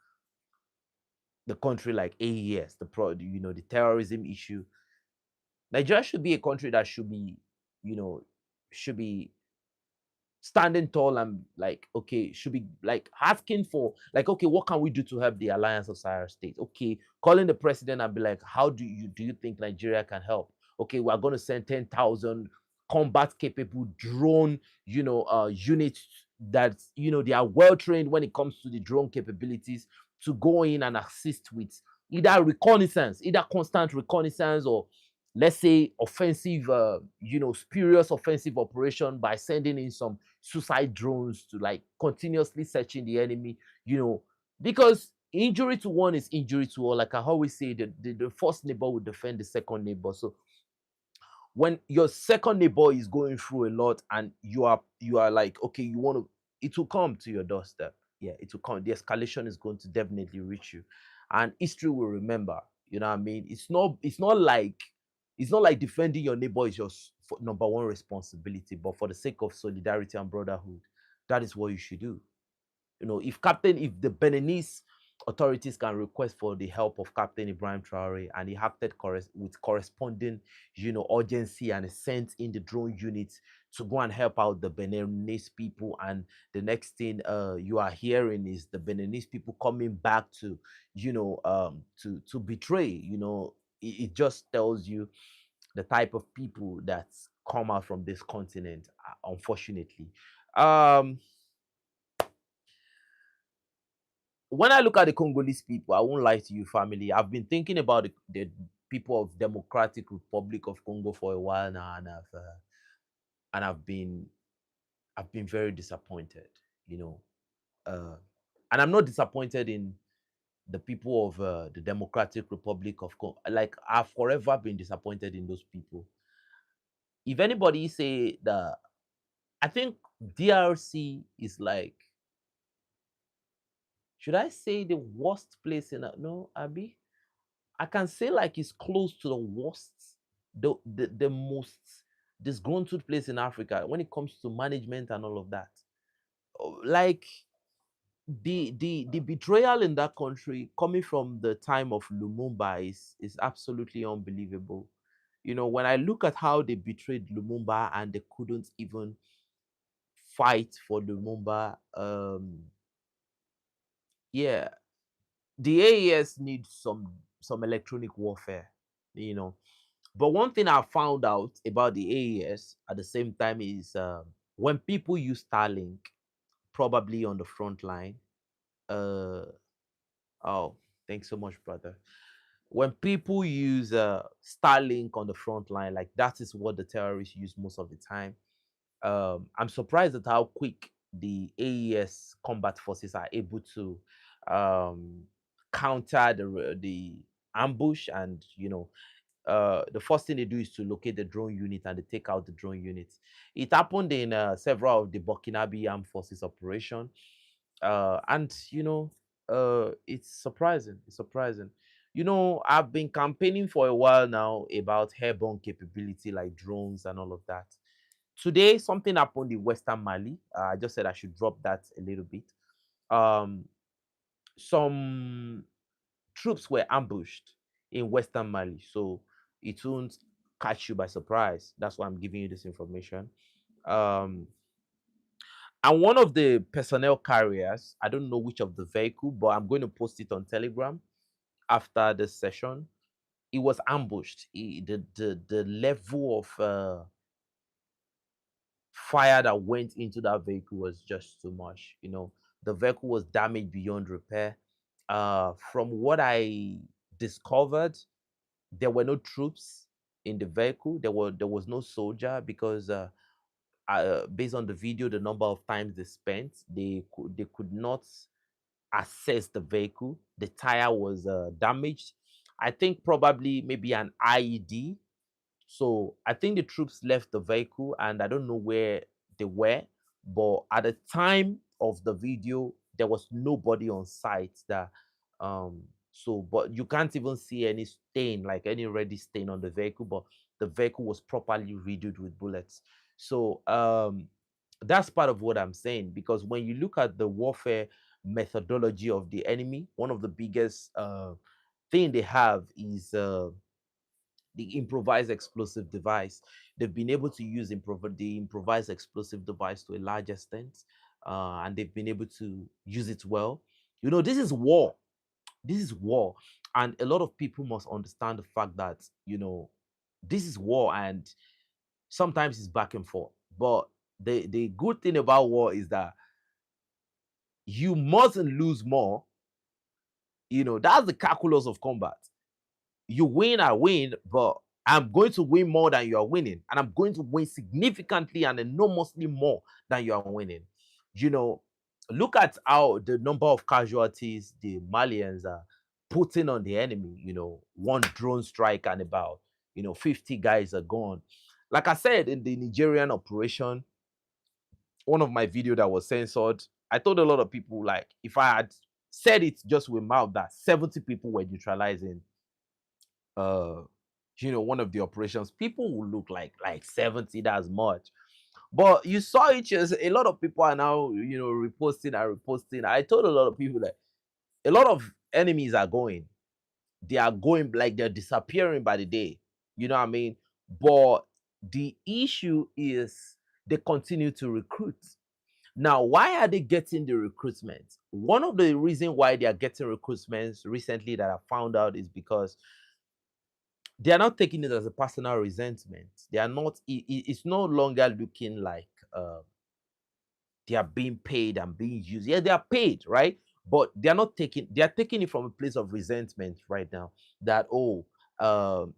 The country like AES, the terrorism issue. Nigeria should be a country that should be, you know, should be standing tall and, like, okay, should be like asking for, like, okay, what can we do to help the alliance of Sahara states? Okay, calling the president and be like, how do you think Nigeria can help? Okay, we're going to send 10,000 combat capable drone, units that, they are well trained when it comes to the drone capabilities, to go in and assist with either reconnaissance, either constant reconnaissance, or let's say offensive, spurious offensive operation by sending in some suicide drones to, like, continuously searching the enemy, because injury to one is injury to all. Like I always say, the first neighbor will defend the second neighbor. So when your second neighbor is going through a lot, and you are like, okay, you want to, it will come to your doorstep. Yeah, it will come. The escalation is going to definitely reach you, and history will remember. You know what I mean? It's not like defending your neighbor is your number one responsibility, but for the sake of solidarity and brotherhood, that is what you should do. If the Beninese authorities can request for the help of Captain Ibrahim Traore, and he acted with corresponding, urgency, and sent in the drone units to go and help out the Beninese people. And the next thing you are hearing is the Beninese people coming back to, to betray. It just tells you the type of people that's come out from this continent, unfortunately. Um, when I look at the Congolese people, I won't lie to you, family. I've been thinking about the people of Democratic Republic of Congo for a while now, and I've been very disappointed, you know. Uh, and I'm not disappointed in the people of the Democratic Republic of Congo. Like, I've forever been disappointed in those people. If anybody say that, I think DRC is like, should I say the worst place in no, Abby? I can say like it's close to the worst, the most disgruntled place in Africa when it comes to management and all of that. Like, the betrayal in that country coming from the time of Lumumba is absolutely unbelievable. When I look at how they betrayed Lumumba and they couldn't even fight for Lumumba, yeah, the AES needs some electronic warfare, you know. But one thing I found out about the AES at the same time is, when people use Starlink, probably on the front line. Uh, oh, thanks so much, brother. When people use Starlink on the front line, like that is what the terrorists use most of the time. I'm surprised at how quick the AES combat forces are able to um, counter the ambush. And the first thing they do is to locate the drone unit, and they take out the drone units. It happened in several of the Burkinabe armed forces operation, and it's surprising. It's surprising. I've been campaigning for a while now about airborne capability like drones and all of that. Today, something happened in Western Mali. I just said I should drop that a little bit. Um, some troops were ambushed in Western Mali, so it won't catch you by surprise. That's why I'm giving you this information. Um, and one of the personnel carriers, I don't know which of the vehicle, but I'm going to post it on Telegram after this session. It was ambushed. The level of fire that went into that vehicle was just too much. The vehicle was damaged beyond repair. From what I discovered, there were no troops in the vehicle. There was no soldier, because based on the video, the number of times they spent, they could not assess the vehicle. The tire was damaged. I think probably maybe an IED. So I think the troops left the vehicle, and I don't know where they were. But at the time of the video, there was nobody on site. But you can't even see any stain, like any ready stain on the vehicle. But the vehicle was properly riddled with bullets. So that's part of what I'm saying, because when you look at the warfare methodology of the enemy, one of the biggest thing they have is the improvised explosive device. They've been able to use the improvised explosive device to a large extent, and they've been able to use it well. This is war. This is war, and a lot of people must understand the fact that this is war, and sometimes it's back and forth. But the good thing about war is that you mustn't lose more. That's the calculus of combat. You win, I win, but I'm going to win more than you are winning, and I'm going to win significantly and enormously more than you are winning. You know, Look at how the number of casualties the Malians are putting on the enemy. One drone strike and about 50 guys are gone. Like I said, in the Nigerian operation, one of my video that was censored, I told a lot of people, like, if I had said it just with mouth that 70 people were neutralizing uh one of the operations, people will look like 70, that's much. But you saw it, just a lot of people are now reposting and reposting. I told a lot of people that A lot of enemies are going. They are going like they're disappearing by the day. You know what I mean? But the issue is they continue to recruit. Now, why are they getting the recruitment? One of the reasons why they are getting recruitments recently that I found out is because they are not taking it as a personal resentment. They are not, it's no longer looking like they are being paid and being used. Yeah, they are paid, right? But they are not taking, they are taking it from a place of resentment right now. That, oh,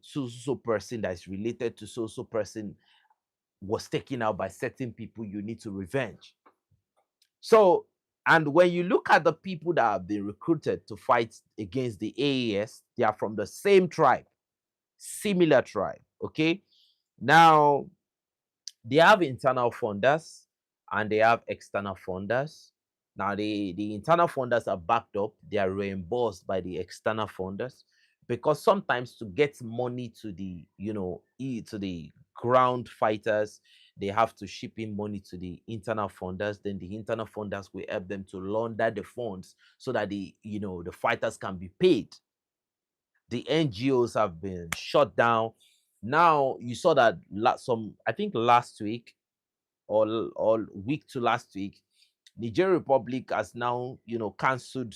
so person that is related to so person was taken out by certain people, you need to revenge. So, and when you look at the people that have been recruited to fight against the AES, they are from the same tribe, similar tribe. Okay. Now, they have internal funders and they have external funders. Now, the internal funders are backed up, they are reimbursed by the external funders, because sometimes to get money to the, to the ground fighters, they have to ship in money to the internal funders. Then the internal funders will help them to launder the funds so that the fighters can be paid. The NGOs have been shut down. Now you saw that I think last week, or week to last week, Nigeria Republic has now, cancelled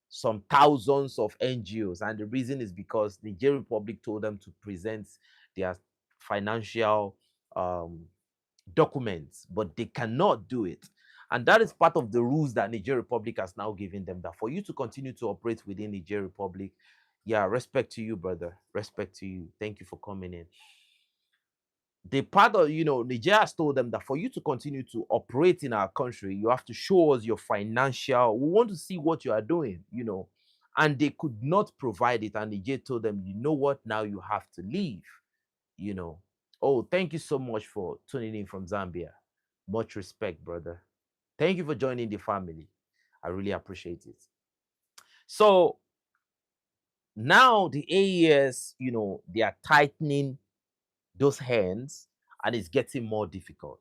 some thousands of NGOs, and the reason is because Nigeria Republic told them to present their financial um, documents, but they cannot do it. And that is part of the rules that Nigeria Republic has now given them, that for you to continue to operate within Nigeria Republic, yeah, respect to you, brother. Respect to you. Thank you for coming in. The part of, Nigeria has told them that for you to continue to operate in our country, you have to show us your financial. We want to see what you are doing, and they could not provide it. And Nigeria told them, you know what, now you have to leave, you know. Oh, thank you so much for tuning in from Zambia. Much respect, brother. Thank you for joining the family. I really appreciate it. So now the AES, they are tightening those hands, and it's getting more difficult.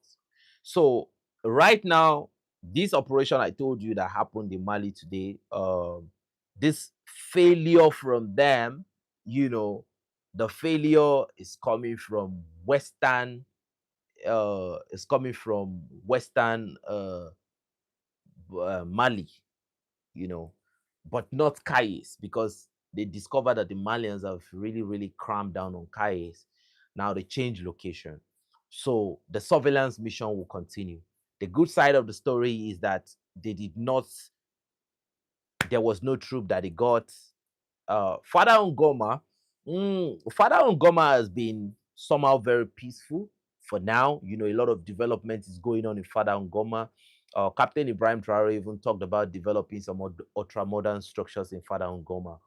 So right now, this operation I told you that happened in Mali today, this failure from them, the failure is coming from western Mali, you know, but not Kayes, because they discovered that the Malians have really, really cramped down on Kayes. Now they change location. So the surveillance mission will continue. The good side of the story is that they did not, there was no troop that they got. Father Ngoma, Father Ngoma has been somehow very peaceful for now. A lot of development is going on in Father Ngoma. Captain Ibrahim Traore even talked about developing some ultra modern structures in Father Ngoma.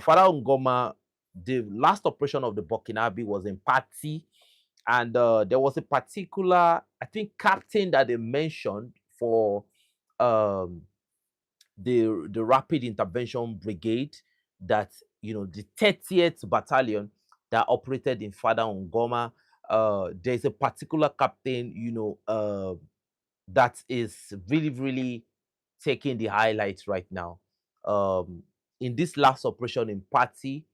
Father Ngoma, the last operation of the Burkinabe was in Pati, and there was a particular, I think, captain that they mentioned for um, the rapid intervention brigade, that the 30th battalion that operated in Fada Ngoma. There's a particular captain, that is really, really taking the highlights right now. Um, in this last operation in Pati,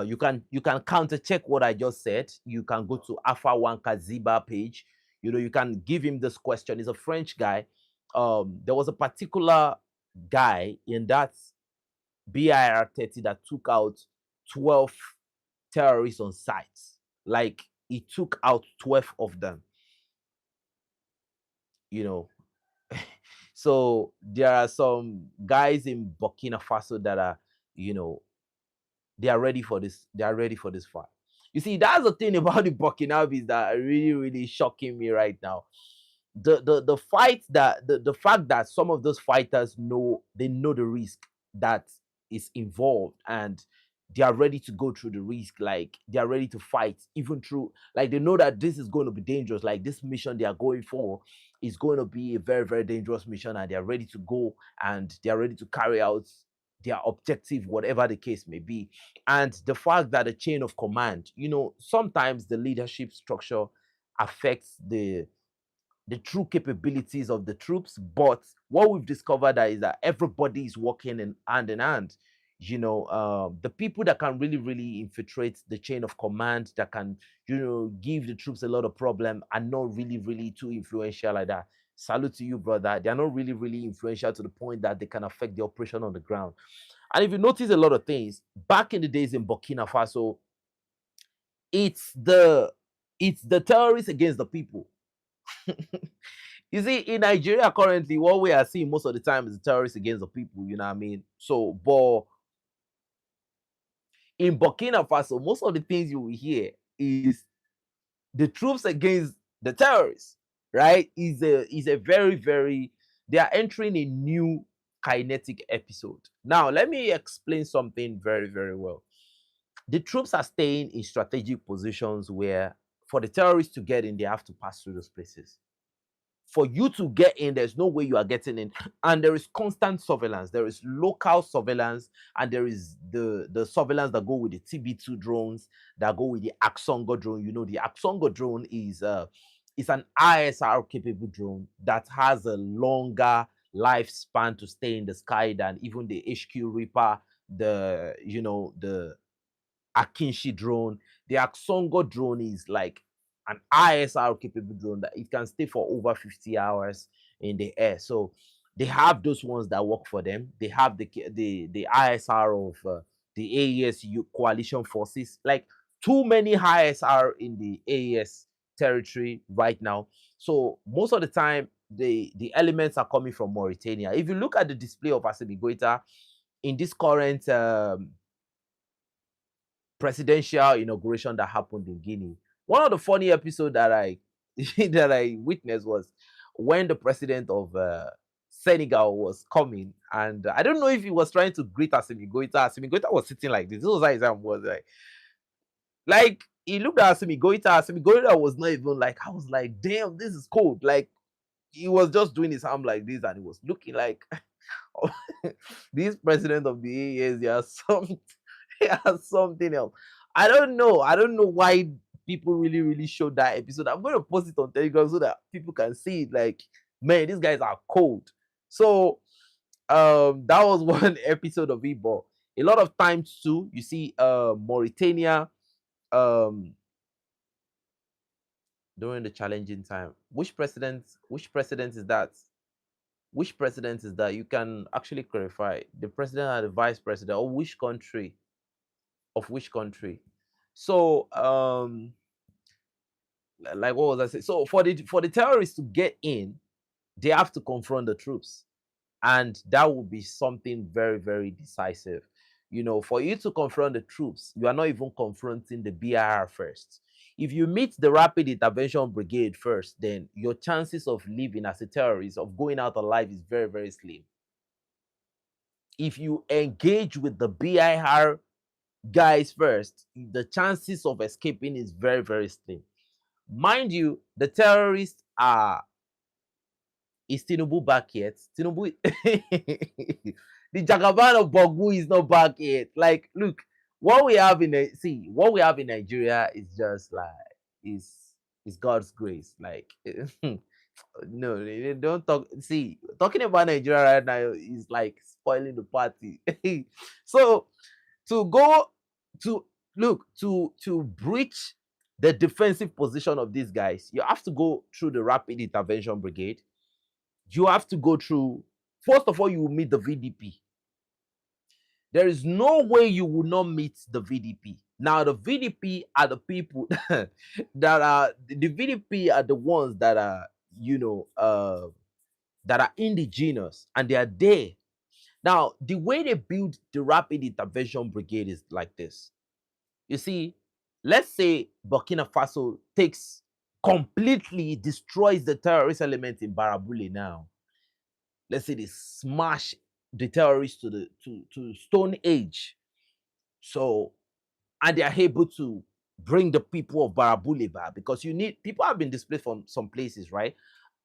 you can counter check what I just said. You can go to Alpha One Kaziba page. You can give him this question. He's a French guy. There was a particular guy in that BIR 30 that took out 12 terrorists on site. Like, he took out 12 of them, you know. So there are some guys in Burkina Faso that are, you know, they are ready for this. They are ready for this fight. You see, that's the thing about the Burkinabes that are really, really shocking me right now. The fight that the fact that some of those fighters know the risk that is involved, and they are ready to go through the risk. Like, they are ready to fight even through, like, they know that this is going to be dangerous. Like, this mission they are going for is going to be a very, very dangerous mission, and they are ready to go, and they are ready to carry out their objective, whatever the case may be. And the fact that the chain of command, sometimes the leadership structure affects the true capabilities of the troops. But what we've discovered that is that everybody is working in hand in hand. The people that can really, really infiltrate the chain of command, that can, give the troops a lot of problem, are not really, really too influential like that. Salute to you, brother. They are not really, really influential to the point that they can affect the operation on the ground. And if you notice a lot of things back in the days in Burkina Faso, it's the it's the terrorists against the people. You see, in Nigeria currently, what we are seeing most of the time is the terrorists against the people. You know what I mean? So, but in Burkina Faso, most of the things you will hear is the troops against the terrorists. Right? Is a very, very, they are entering a new kinetic episode. Now, let me explain something very, very well. The troops are staying in strategic positions where, for the terrorists to get in, they have to pass through those places. For you to get in, there's no way you are getting in. And there is constant surveillance. There is local surveillance, and there is the surveillance that go with the TB2 drones, that go with the Aksongo drone. The Aksongo drone is an ISR capable drone that has a longer lifespan to stay in the sky than even the HQ Reaper, the Akinshi drone. The Aksongo drone is like an ISR capable drone that it can stay for over 50 hours in the air. So they have those ones that work for them. They have the ISR of the AES coalition forces. Like, too many ISR in the AES territory right now. So most of the time, the elements are coming from Mauritania. If you look at the display of Assimi Goita in this current presidential inauguration that happened in Guinea. One of the funny episodes that I that I witnessed was when the president of Senegal was coming, and I don't know if he was trying to greet Assimi Goita. Assimi Goita was sitting like this. This was how his arm was like he looked at Assimi Goita. Assimi Goita was not even like, I was like, damn, this is cold. Like, he was just doing his arm like this, and he was looking like this president of the AES, he has something else. I don't know. I don't know why people really, really showed that episode. I'm going to post it on Telegram so that people can see it. Like, man, these guys are cold. So, that was one episode of it. But a lot of times too, you see, Mauritania, um, during the challenging time. Which president? Which president is that? Which president is that? You can actually clarify the president and the vice president, or which country? Of which country? So, like, what was I saying? So for the terrorists to get in, they have to confront the troops, and that will be something very, very decisive. For you to confront the troops, you are not even confronting the BIR first. If you meet the Rapid Intervention Brigade first, then your chances of living as a terrorist, of going out alive, is very, very slim. If you engage with the BIR guys first, the chances of escaping is very, very slim. Mind you, the terrorists are, is Tinubu back yet? Tinubu, the Jagaban of Bogu is not back yet. Like, look, what we have in Nigeria is just like, is God's grace. Like, no, they don't talk. See, talking about Nigeria right now is like spoiling the party. So, to go to look to breach the defensive position of these guys, you have to go through the Rapid Intervention Brigade. You have to go through, first of all, you will meet the VDP. There is no way you will not meet the VDP. Now, the VDP are the people that are, the VDP are the ones that are, that are indigenous, and they are there. Now, the way they build the Rapid Intervention Brigade is like this. You see, let's say Burkina Faso completely destroys the terrorist element in Barabule now. Let's say they smash the terrorists to Stone Age. So, and they are able to bring the people of Barabule back, because people have been displaced from some places, right?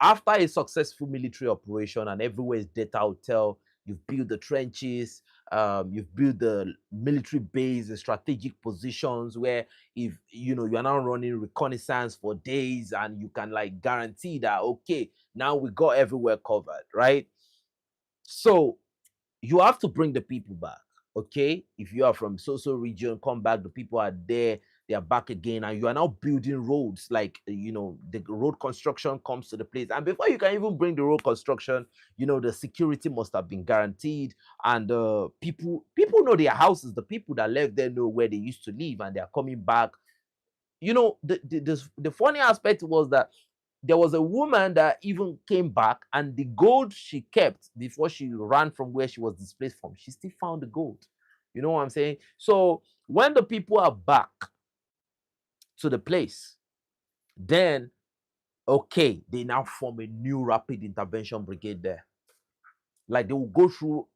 After a successful military operation and everywhere is data hotel, you've built the trenches, You've built the military base, the strategic positions where if you are now running reconnaissance for days and you can like guarantee that okay, now we got everywhere covered, right? So you have to bring the people back. Okay, if you are from so region, come back. The people are there, they are back again, and you are now building roads. Like the road construction comes to the place, and before you can even bring the road construction, the security must have been guaranteed, and people know their houses. The people that left there know where they used to live, and they are coming back. The funny aspect was that there was a woman that even came back, and the gold she kept before she ran from where she was displaced from, she still found the gold. You know what I'm saying? So when the people are back to the place, then okay, they now form a new rapid intervention brigade there. Like they will go through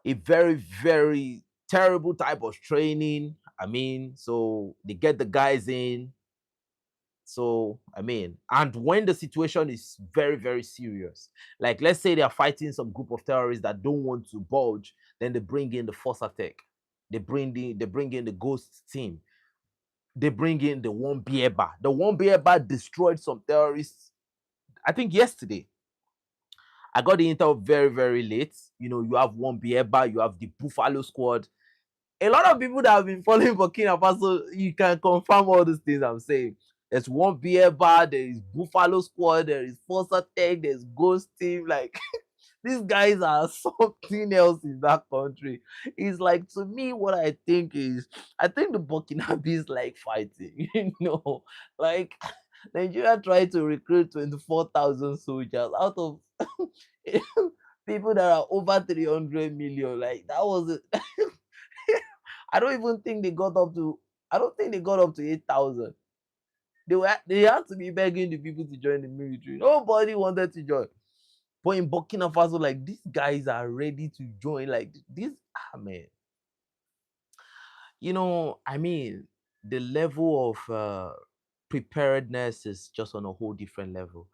a very, very terrible type of training. I mean, so they get the guys in. So, I mean, and when the situation is very, very serious, like let's say they are fighting some group of terrorists that don't want to budge, then they bring in the force attack. They bring in the ghost team. They bring in the one Bieba. The one Bieba destroyed some terrorists. I think yesterday. I got the intel very, very late. You have one Bieba, you have the Buffalo squad. A lot of people that have been following Burkina Faso, you can confirm all these things I'm saying. There's one beer bar, there is Buffalo Squad, there is Forza Tech, there's Ghost Team. Like these guys are something else in that country. It's like, to me, what I think is, I think the Burkinabes like fighting. Like Nigeria tried to recruit 24,000 soldiers out of people that are over 300 million. Like that was it. I don't even think they got up to. I don't think they got up to 8,000. They had to be begging the people to join the military. Nobody wanted to join. But in Burkina Faso, like these guys are ready to join. Like this, man. I mean, the level of preparedness is just on a whole different level.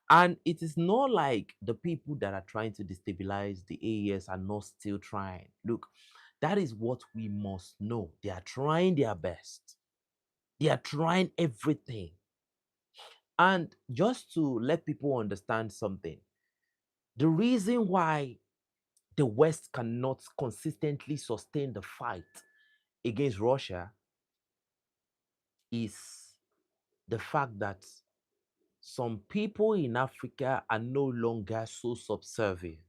And it is not like the people that are trying to destabilize the AES are not still trying. Look, that is what we must know. They are trying their best. They are trying everything. And just to let people understand something, the reason why the West cannot consistently sustain the fight against Russia is the fact that some people in Africa are no longer so subservient.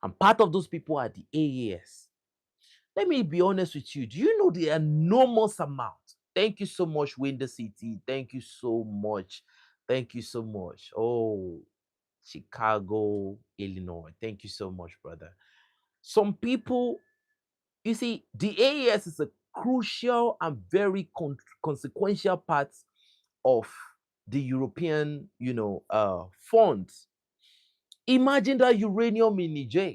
And part of those people are the AES. Let me be honest with you. Do you know the enormous amount? Thank you so much, Window City. Thank you so much. Thank you so much. Oh, Chicago, Illinois. Thank you so much, brother. Some people, you see, the AES is a crucial and very consequential part of the European, funds. Imagine that uranium in Niger.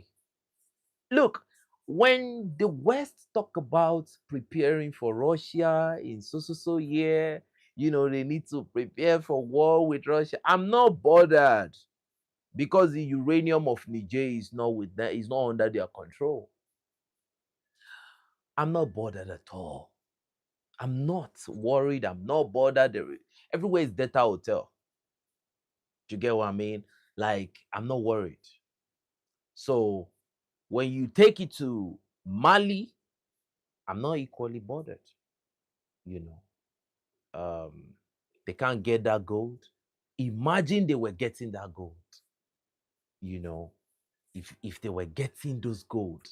Look, when the West talk about preparing for Russia in so year, they need to prepare for war with Russia. I'm not bothered because the uranium of Niger is not with that, is not under their control. I'm not bothered at all. I'm not worried. I'm not bothered. Everywhere is Delta Hotel. Do you get what I mean? Like, I'm not worried. So when you take it to Mali, I'm not equally bothered. You know, they can't get that gold. Imagine they were getting that gold. You know, if they were getting those gold,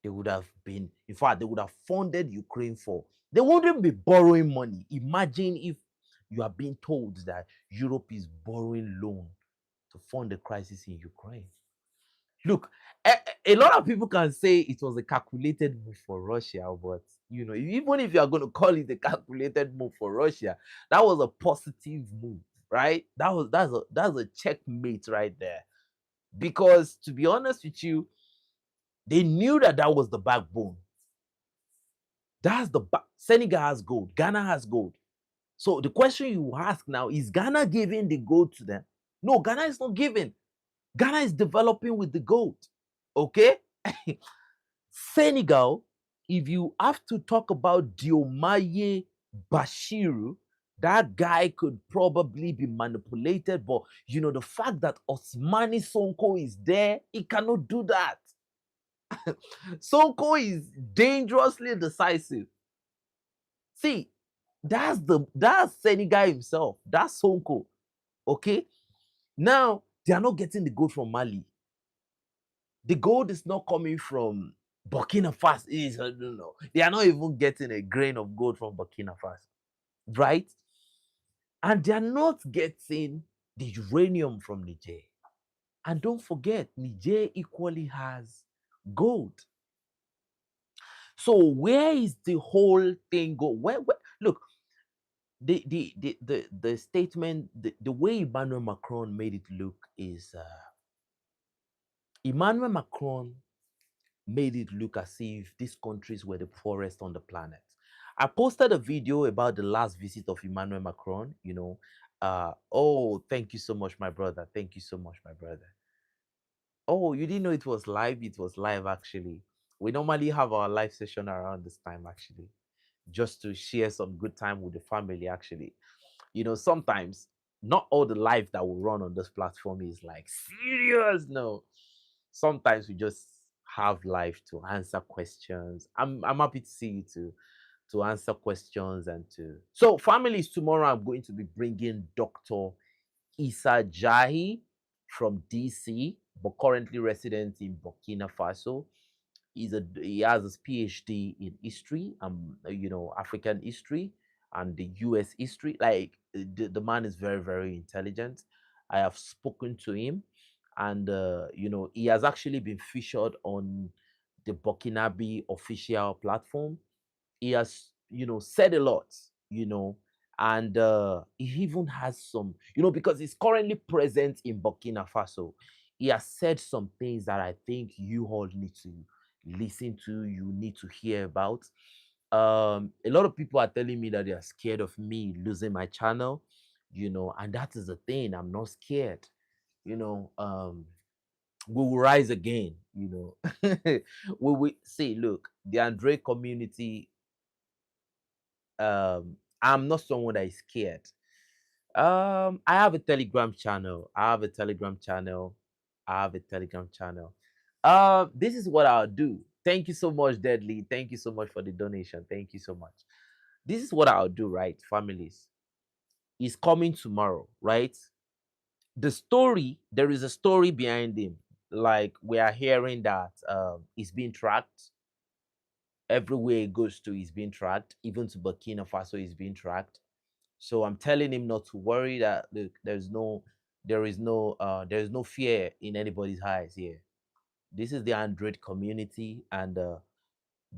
they would have been, in fact, they would have funded Ukraine for. They wouldn't be borrowing money. Imagine if you are being told that Europe is borrowing loan to fund the crisis in Ukraine. Look, a lot of people can say it was a calculated move for Russia, but even if you are going to call it a calculated move for Russia, that was a positive move, right? That's a checkmate right there. Because to be honest with you, they knew that was the backbone. That's the Senegal has gold, Ghana has gold. So the question you ask now is Ghana giving the gold to them? No, Ghana is not giving. Ghana is developing with the gold. Okay? Senegal, if you have to talk about Diomaye Bashiru, that guy could probably be manipulated, but the fact that Osmani Sonko is there, he cannot do that. Sonko is dangerously decisive. See, that's Senegal himself. That's Sonko. Okay. Now they are not getting the gold from Mali. The gold is not coming from Burkina Faso. No. They are not even getting a grain of gold from Burkina Faso, right? And they are not getting the uranium from Niger. And don't forget, Niger equally has gold. So where is the whole thing go? Where look, the statement, the way Emmanuel Macron made it look is Emmanuel Macron made it look as if these countries were the poorest on the planet. I posted a video about the last visit of Emmanuel Macron, oh, thank you so much, my brother. Thank you so much, my brother. Oh, you didn't know it was live? It was live actually. We normally have our live session around this time actually, just to share some good time with the family actually. Sometimes not all the live that we run on this platform is like serious. No, sometimes we just have live to answer questions. I'm happy to see you to answer questions and to so families. Tomorrow I'm going to be bringing Dr. Issa Jahi from DC, but currently resident in Burkina Faso. He has his PhD in history, African history and the US history. Like the man is very, very intelligent. I have spoken to him, and he has actually been featured on the Burkinabe official platform. He has said a lot, you know and he even has some, because he's currently present in Burkina Faso. He has said some things that I think you all need to listen to, you need to hear about. A lot of people are telling me that they are scared of me losing my channel, and that is the thing. I'm not scared. you know um we will rise again. We will see. Look, the Android community, I'm not someone that is scared. I have a Telegram channel. I have a Telegram channel. This is what I'll do. Thank you so much, Deadly. Thank you so much for the donation. Thank you so much. This is what I'll do, right, families? Is coming tomorrow, right? There is a story behind him. Like we are hearing that he's being tracked everywhere he goes to. He's being tracked, even to Burkina Faso. He's being tracked. So I'm telling him not to worry. That look, there is no fear in anybody's eyes here. This is the Android community, and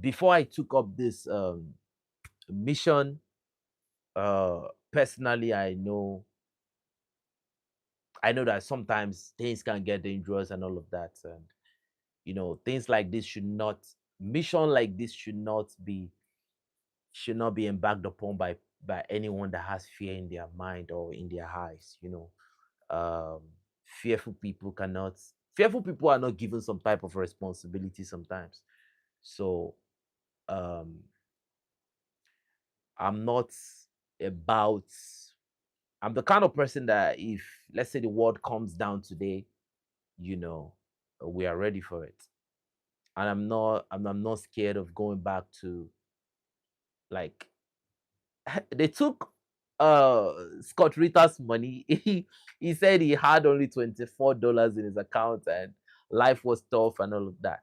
before I took up this mission, personally, I know that sometimes things can get dangerous and all of that, and things like this should not mission like this should not be embarked upon by anyone that has fear in their mind or in their eyes. Um, fearful people are not given some type of responsibility sometimes. So um, I'm not about. I'm the kind of person that if, let's say, the world comes down today, you know, we are ready for it, and I'm not scared of going back to, like, they took Scott Ritter's money. He said he had only $24 in his account and life was tough and all of that.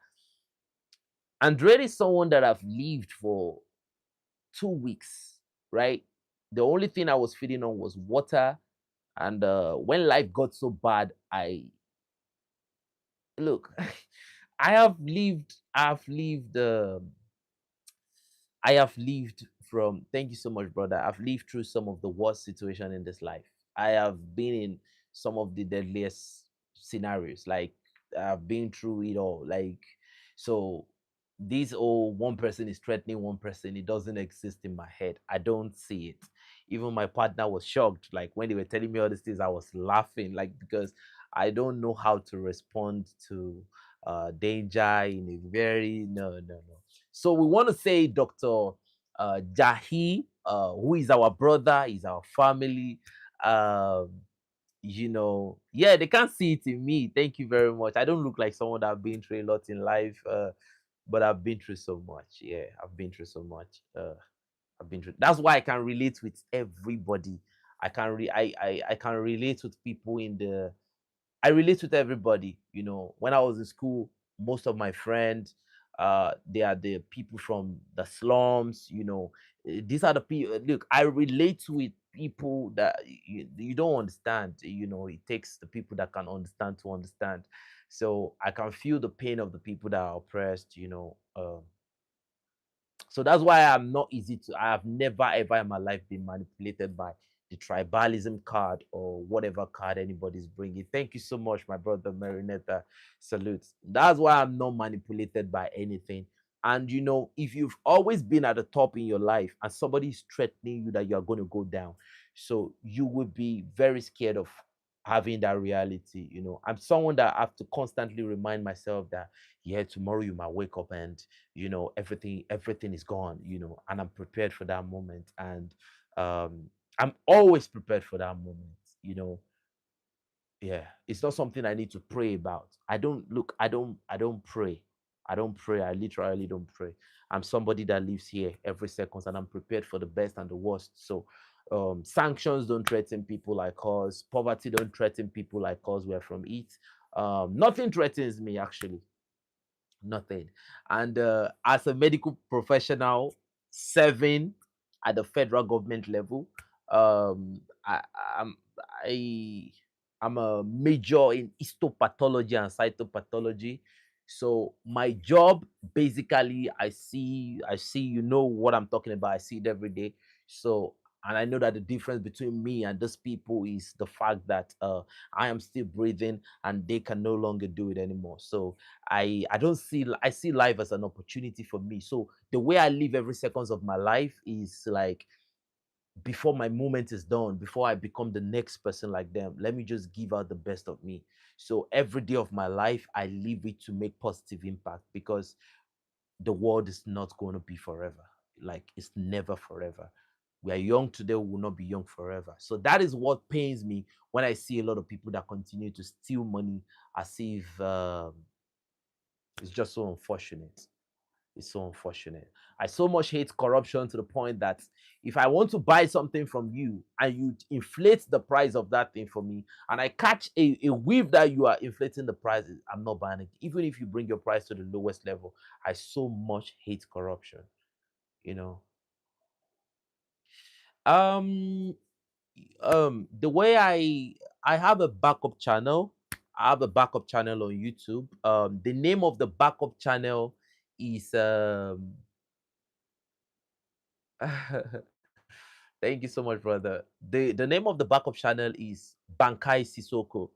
And really someone that I've lived for 2 weeks, right? The only thing I was feeding on was water. And when life got so bad, I look, I have lived from, thank you so much, brother. I've lived through some of the worst situation in this life. I have been in some of the deadliest scenarios. Like, I've been through it all. Like, so this, oh, one person is threatening one person, it doesn't exist in my head. I don't see it. Even my partner was shocked. Like, when they were telling me all these things, I was laughing, like, because I don't know how to respond to danger in a very no. So we want to say Dr. Jahi, who is our brother, is our family. Um, yeah, they can't see it in me. Thank you very much. I don't look like someone that have been through a lot in life, but I've been through so much. Yeah, I've been through so much. I've been through. That's why I can relate with everybody. I can relate with people in the I relate with everybody. When I was in school, most of my friends, they are the people from the slums. These are the people. Look, I relate with people that you don't understand. It takes the people that can understand to understand. So I can feel the pain of the people that are oppressed. So that's why I'm not easy to. I have never ever in my life been manipulated by the tribalism card or whatever card anybody's bringing. Thank you so much, my brother Marinetta. Salutes. That's why I'm not manipulated by anything. And if you've always been at the top in your life and somebody is threatening you that you are going to go down, so you will be very scared of having that reality. I'm someone that I have to constantly remind myself that yeah, tomorrow you might wake up and everything is gone, and I'm prepared for that moment. And I'm always prepared for that moment. you know yeah, it's not something I need to pray about. I don't pray. I don't pray. I literally don't pray. I'm somebody that lives here every second, and I'm prepared for the best and the worst. So sanctions don't threaten people like us. Poverty don't threaten people like us. We're from it. Nothing threatens me, actually. Nothing. And as a medical professional serving at the federal government level, um, I, I'm I, I'm a major in histopathology and cytopathology. So my job, basically, I see what I'm talking about. I see it every day. So, and I know that the difference between me and those people is the fact that I am still breathing and they can no longer do it anymore. So I don't see I see life as an opportunity for me. So the way I live every seconds of my life is like, before my moment is done, before I become the next person like them, let me just give out the best of me. So every day of my life, I live it to make positive impact, because the world is not going to be forever. Like, it's never forever. We are young today, we will not be young forever. So that is what pains me when I see a lot of people that continue to steal money, as if it's just so unfortunate. It's so unfortunate. I so much hate corruption to the point that if I want to buy something from you and you inflate the price of that thing for me, and I catch a whiff that you are inflating the prices, I'm not buying it. Even if you bring your price to the lowest level, I so much hate corruption. You know. Um the way I have a backup channel. I have a backup channel on YouTube. The name of the backup channel is thank you so much, brother. The name of the backup channel is Bankai Sisoko.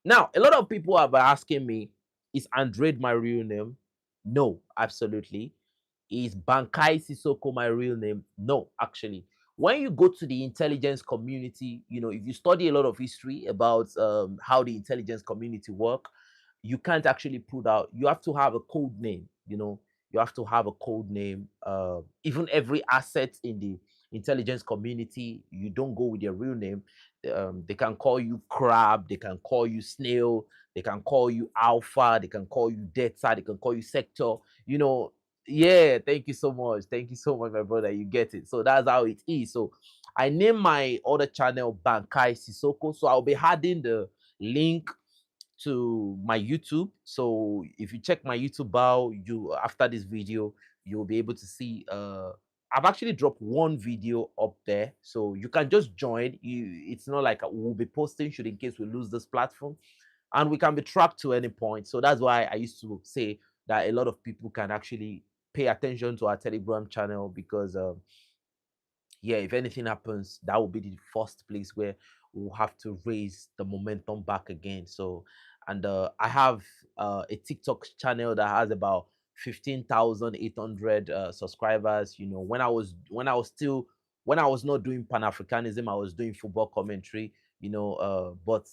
Now, a lot of people have been asking me, is Android my real name? No, absolutely. Is Bankai Sisoko my real name? No, actually. When you go to the intelligence community, if you study a lot of history about how the intelligence community work, you can't actually put out. You have to have a code name. You have to have a code name. Even every asset in the intelligence community, you don't go with your real name. They can call you crab, they can call you snail, they can call you alpha, they can call you delta, they can call you sector. you know yeah, thank you so much. Thank you so much, my brother. You get it. So that's how it is. So I name my other channel Bankai Sisoko. So I'll be adding the link to my YouTube. So if you check my YouTube bio, you after this video, you'll be able to see I've actually dropped one video up there. So you can just join. It's not like we'll be posting should in case we lose this platform. And we can be tracked to any point. So that's why I used to say that a lot of people can actually pay attention to our Telegram channel, because yeah, if anything happens, that will be the first place where we'll have to raise the momentum back again. So, and I have a TikTok channel that has about 15,800 subscribers. When I was not doing Pan Africanism, I was doing football commentary. But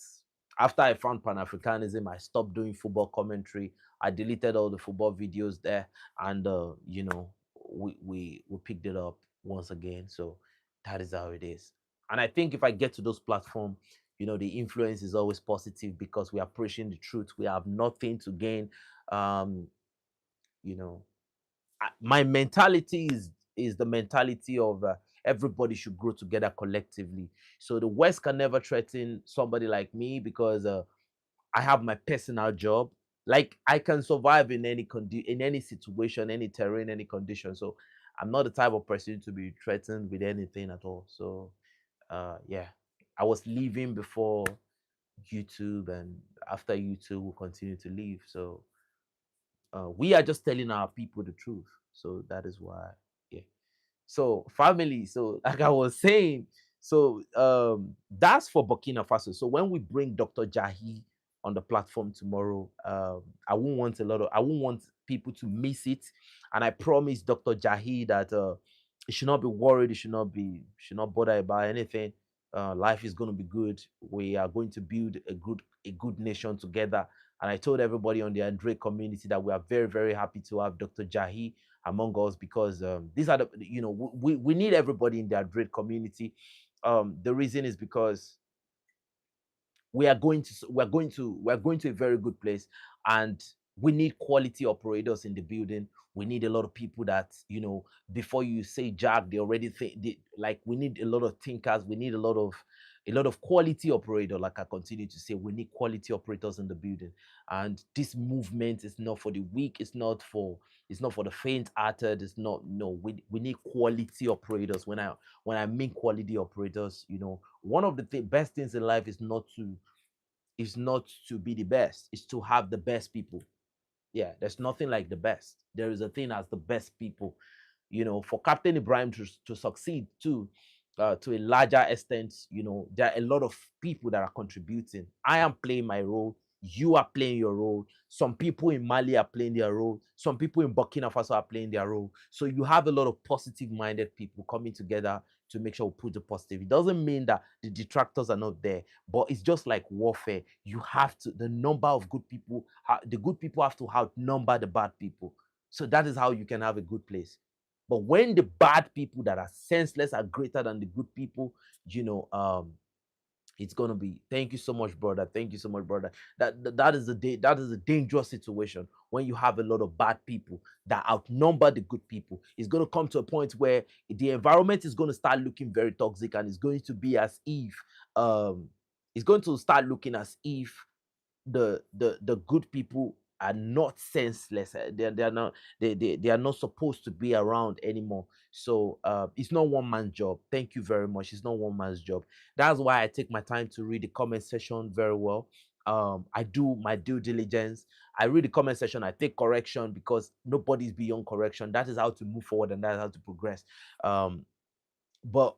After I found Pan-Africanism, I stopped doing football commentary. I deleted all the football videos there, and we picked it up once again. So that is how it is. And I think if I get to those platforms, the influence is always positive because we are preaching the truth. We have nothing to gain. Um, you know, my mentality is the mentality of everybody should grow together collectively. So the West can never threaten somebody like me because I have my personal job. Like I can survive in in any situation, any terrain, any condition. So I'm not the type of person to be threatened with anything at all. So yeah, I was leaving before YouTube, and after YouTube, we'll continue to leave. So we are just telling our people the truth. So that is why, yeah. So family, so like I was saying, so that's for Burkina Faso. So when we bring Dr. Jahi on the platform tomorrow, I won't want people to miss it. And I promise Dr. Jahi that he should not be worried, should not bother about anything. Life is gonna be good. We are going to build a good nation together. And I told everybody on the Andre community that we are very, very happy to have Dr. Jahi among us because these are we need everybody in the Adrid community. The reason is because we're going to a very good place, and we need quality operators in the building. We need a lot of people that before you say jack they already think like we need a lot of thinkers. We need a lot of quality operator. Like I continue to say, we need quality operators in the building. And this movement is not for the weak, it's not for the faint hearted. It's not, no, we need quality operators. When I mean quality operators, one of the best things in life is not to be the best, it's to have the best people. Yeah, there's nothing like the best. There is a thing as the best people. For Captain Ibrahim to succeed too, to a larger extent, there are a lot of people that are contributing. I am playing my role. You are playing your role. Some people in Mali are playing their role. Some people in Burkina Faso are playing their role. So you have a lot of positive-minded people coming together to make sure we put the positive. It doesn't mean that the detractors are not there, but it's just like warfare. You have to, the number of good people, the good people have to outnumber the bad people. So that is how you can have a good place. But when the bad people that are senseless are greater than the good people, you know, um, it's gonna be. Thank you so much, brother. Thank you so much, brother. That is a dangerous situation when you have a lot of bad people that outnumber the good people. It's gonna come to a point where the environment is gonna start looking very toxic, and it's going to be as if it's going to start looking as if the good people are not senseless. They are not they are not supposed to be around anymore. So it's not one man's job. Thank you very much. It's not one man's job. That's why I take my time to read the comment section very well. I do my due diligence. I read the comment section. I take correction because nobody's beyond correction. That is how to move forward, and that's how to progress. But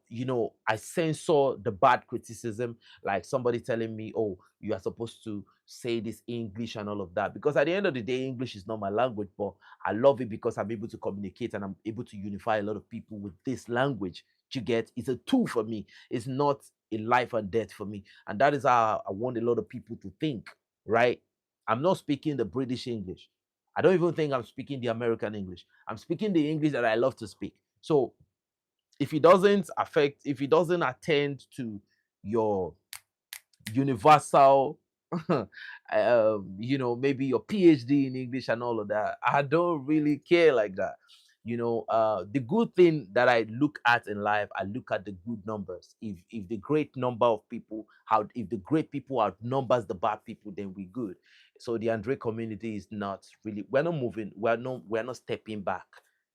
I censor the bad criticism, like somebody telling me, oh, you are supposed to say this English and all of that, because at the end of the day, English is not my language, but I love it because I'm able to communicate and I'm able to unify a lot of people with this language. You get, it's a tool for me. It's not a life and death for me. And that is how I want a lot of people to think, right? I'm not speaking the British English. I don't even think I'm speaking the American English. I'm speaking the English that I love to speak. So if it doesn't attend to your universal maybe your PhD in English and all of that, I don't really care like that. The good thing that I look at in life, I look at the good numbers. If the great number of people, how if the great people outnumbers the bad people, then we good. So the Andre community is not really, we're not moving, we're not stepping back.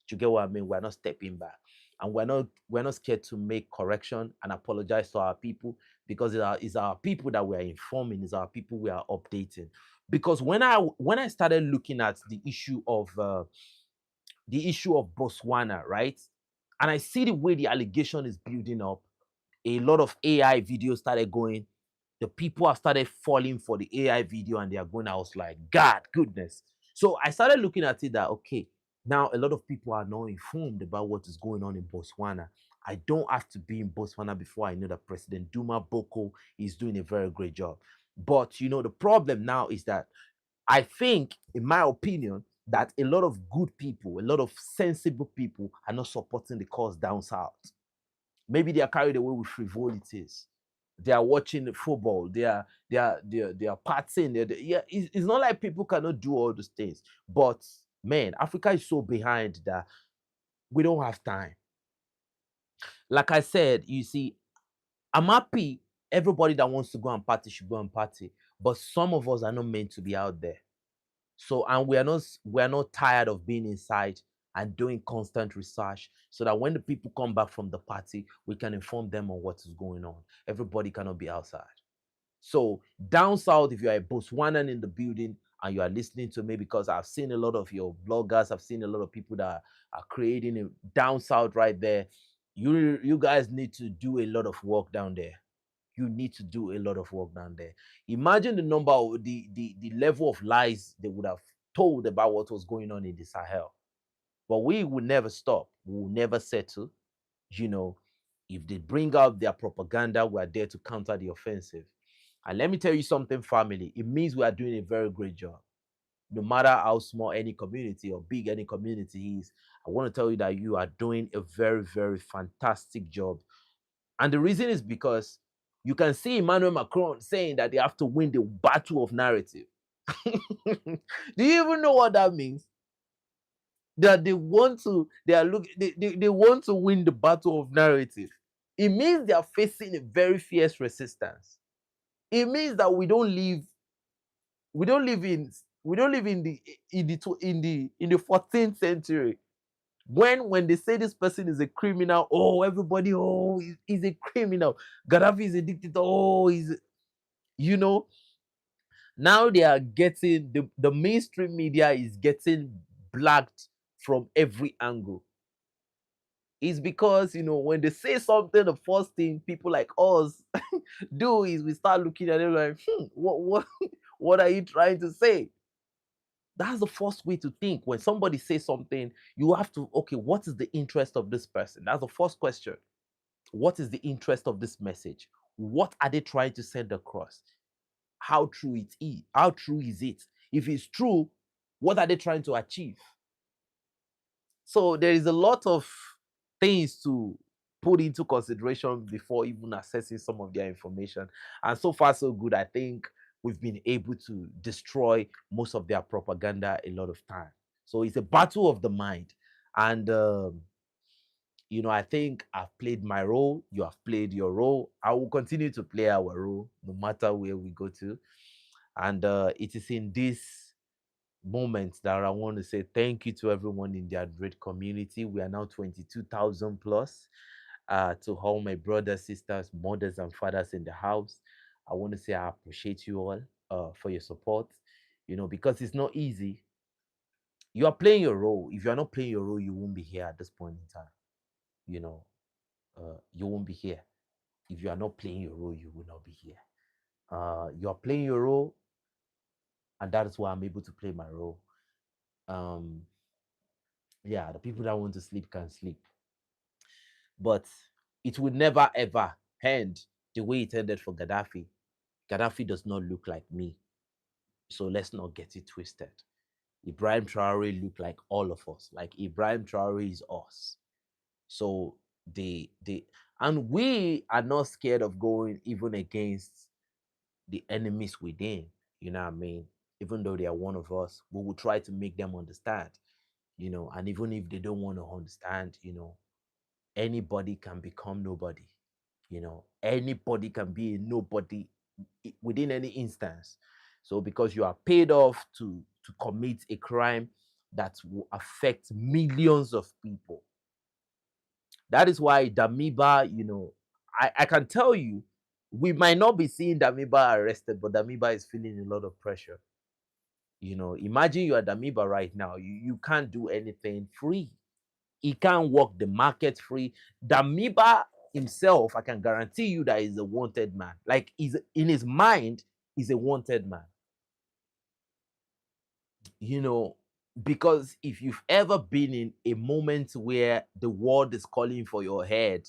Do you get what I mean? We're not stepping back, and we're not scared to make correction and apologize to our people, because it's our people that we are informing, it's our people we are updating. Because when I started looking at the issue of Botswana, right, and I see the way the allegation is building up, a lot of AI videos started going. The people have started falling for the AI video and they are going. I was like, God, goodness. So I started looking at it that, okay, now a lot of people are now informed about what is going on in Botswana. I don't have to be in Botswana before I know that President Duma Boko is doing a very great job. But the problem now is that I think, in my opinion, that a lot of good people, a lot of sensible people are not supporting the cause down south. Maybe they are carried away with frivolities. They are watching the football. They are partying. Yeah, it's not like people cannot do all those things. But man, Africa is so behind that we don't have time. Like I said, you see, I'm happy everybody that wants to go and party should go and party. But some of us are not meant to be out there. So, and we are not tired of being inside and doing constant research so that when the people come back from the party, we can inform them on what is going on. Everybody cannot be outside. So down south, if you are a Botswanan in the building and you are listening to me, because I've seen a lot of your bloggers, I've seen a lot of people that are creating it down south right there. You guys need to do a lot of work down there. You need to do a lot of work down there. Imagine the number of the level of lies they would have told about what was going on in the Sahel. But we will never stop. We will never settle. You know, if they bring out their propaganda, we are there to counter the offensive. And let me tell you something, family. It means we are doing a very great job. No matter how small any community or big any community is, I want to tell you that you are doing a very, very fantastic job. And the reason is because you can see Emmanuel Macron saying that they have to win the battle of narrative. Do you even know what that means? That they want to win the battle of narrative. It means they are facing a very fierce resistance. It means that we don't live in the 14th century. When they say this person is a criminal, oh, everybody, oh, he's a criminal. Gaddafi is a dictator, oh, you know now they are getting the mainstream media is getting blacked from every angle. It's because when they say something, the first thing people like us do is we start looking at them like, what what are you trying to say? That's the first way to think. When somebody says something, you have to, okay, what is the interest of this person? That's the first question. What is the interest of this message? What are they trying to send across? How true it is? How true is it? If it's true, what are they trying to achieve? So there is a lot of things to put into consideration before even assessing some of their information. And so far, so good. I think we've been able to destroy most of their propaganda a lot of time. So it's a battle of the mind. And I think I've played my role. You have played your role. I will continue to play our role no matter where we go to. And it is in this moment that I want to say thank you to everyone in the Android community. We are now 22,000 plus. To all my brothers, sisters, mothers, and fathers in the house, I want to say I appreciate you all for your support. Because it's not easy. You are playing your role. If you are not playing your role, you won't be here at this point in time. You know, you won't be here. If you are not playing your role, you will not be here. You are playing your role, and that is why I'm able to play my role. Um, yeah, the people that want to sleep can sleep, but it will never ever end the way it ended for Gaddafi. Gaddafi does not look like me, so let's not get it twisted. Ibrahim Traore look like all of us. Like Ibrahim Traore is us. So they and we are not scared of going even against the enemies within. You know what I mean? Even though they are one of us, we will try to make them understand. And even if they don't want to understand, anybody can become nobody. Anybody can be a nobody within any instance. So because you are paid off to commit a crime that will affect millions of people, that is why Damiba, I can tell you, we might not be seeing Damiba arrested, but Damiba is feeling a lot of pressure. Imagine you are Damiba right now. You can't do anything free. He can't walk the market free. Damiba himself, I can guarantee you that he's a wanted man. Like he's in his mind, he's a wanted man. You know, because if you've ever been in a moment where the world is calling for your head,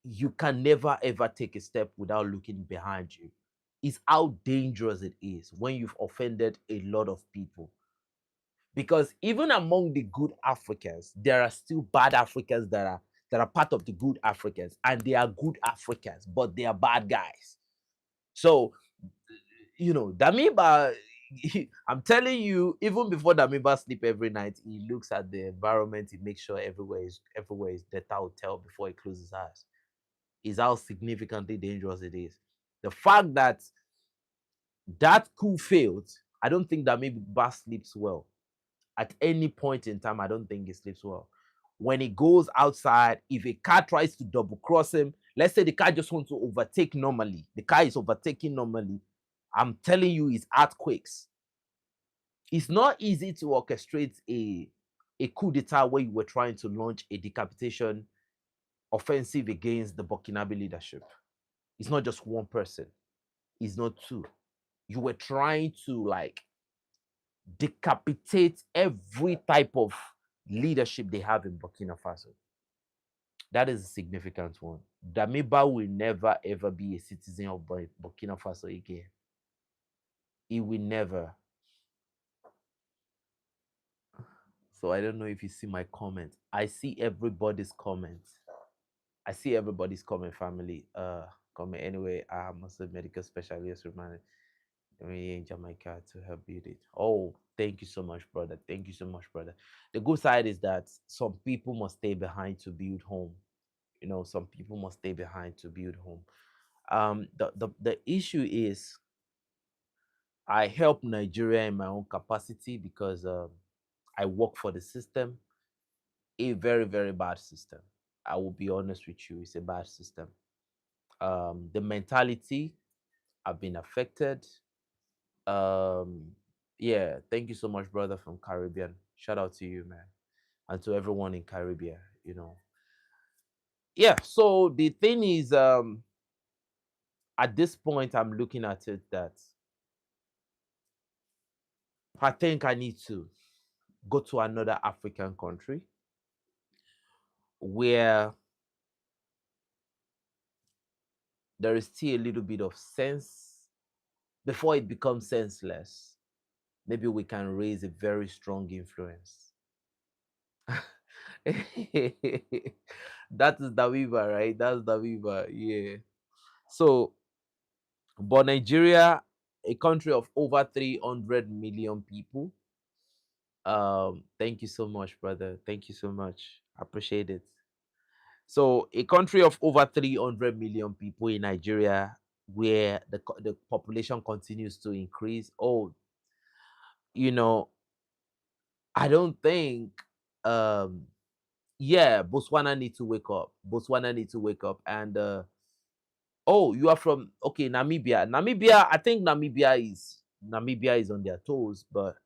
you can never ever take a step without looking behind you. is how dangerous it is when you've offended a lot of people. Because even among the good Africans, there are still bad Africans that are part of the good Africans, and they are good Africans, but they are bad guys. So, Damiba, I'm telling you, even before Damiba sleep every night, he looks at the environment, he makes sure everywhere is Delta Hotel before he closes his eyes. Is how significantly dangerous it is. The fact that that coup failed, I don't think that maybe Bas sleeps well. At any point in time, I don't think he sleeps well. When he goes outside, if a car tries to double cross him, let's say the car just wants to overtake normally, the car is overtaking normally. I'm telling you, it's earthquakes. It's not easy to orchestrate a coup d'etat where you were trying to launch a decapitation offensive against the Burkinabe leadership. It's not just one person, it's not two. You were trying to like decapitate every type of leadership they have in Burkina Faso. That is a significant one. Damiba will never ever be a citizen of Burkina Faso again. He will never. So I don't know if you see my comment. I see everybody's comment. I see everybody's comment, family. Comment anyway. I'm also a medical specialist reminded me in Jamaica to help build it. Oh, thank you so much, brother. Thank you so much, brother. The good side is that some people must stay behind to build home. Some people must stay behind to build home. The issue is I help Nigeria in my own capacity because I work for the system, a very, very bad system. I will be honest with you, it's a bad system. The mentality have been affected. Yeah, thank you so much, brother from Caribbean. Shout out to you, man, and to everyone in Caribbean. Yeah, so the thing is, at this point, I'm looking at it that I think I need to go to another African country where there is still a little bit of sense before it becomes senseless. Maybe we can raise a very strong influence. That is Daviva, right? That's Daviva, yeah. So, but Nigeria, a country of over 300 million people. Thank you so much, brother. Thank you so much. I appreciate it. So, a country of over 300 million people in Nigeria, where the population continues to increase. Oh, you know, I don't think, yeah, Botswana need to wake up. Botswana need to wake up. And, oh, you are from, okay, Namibia. I think Namibia is on their toes, but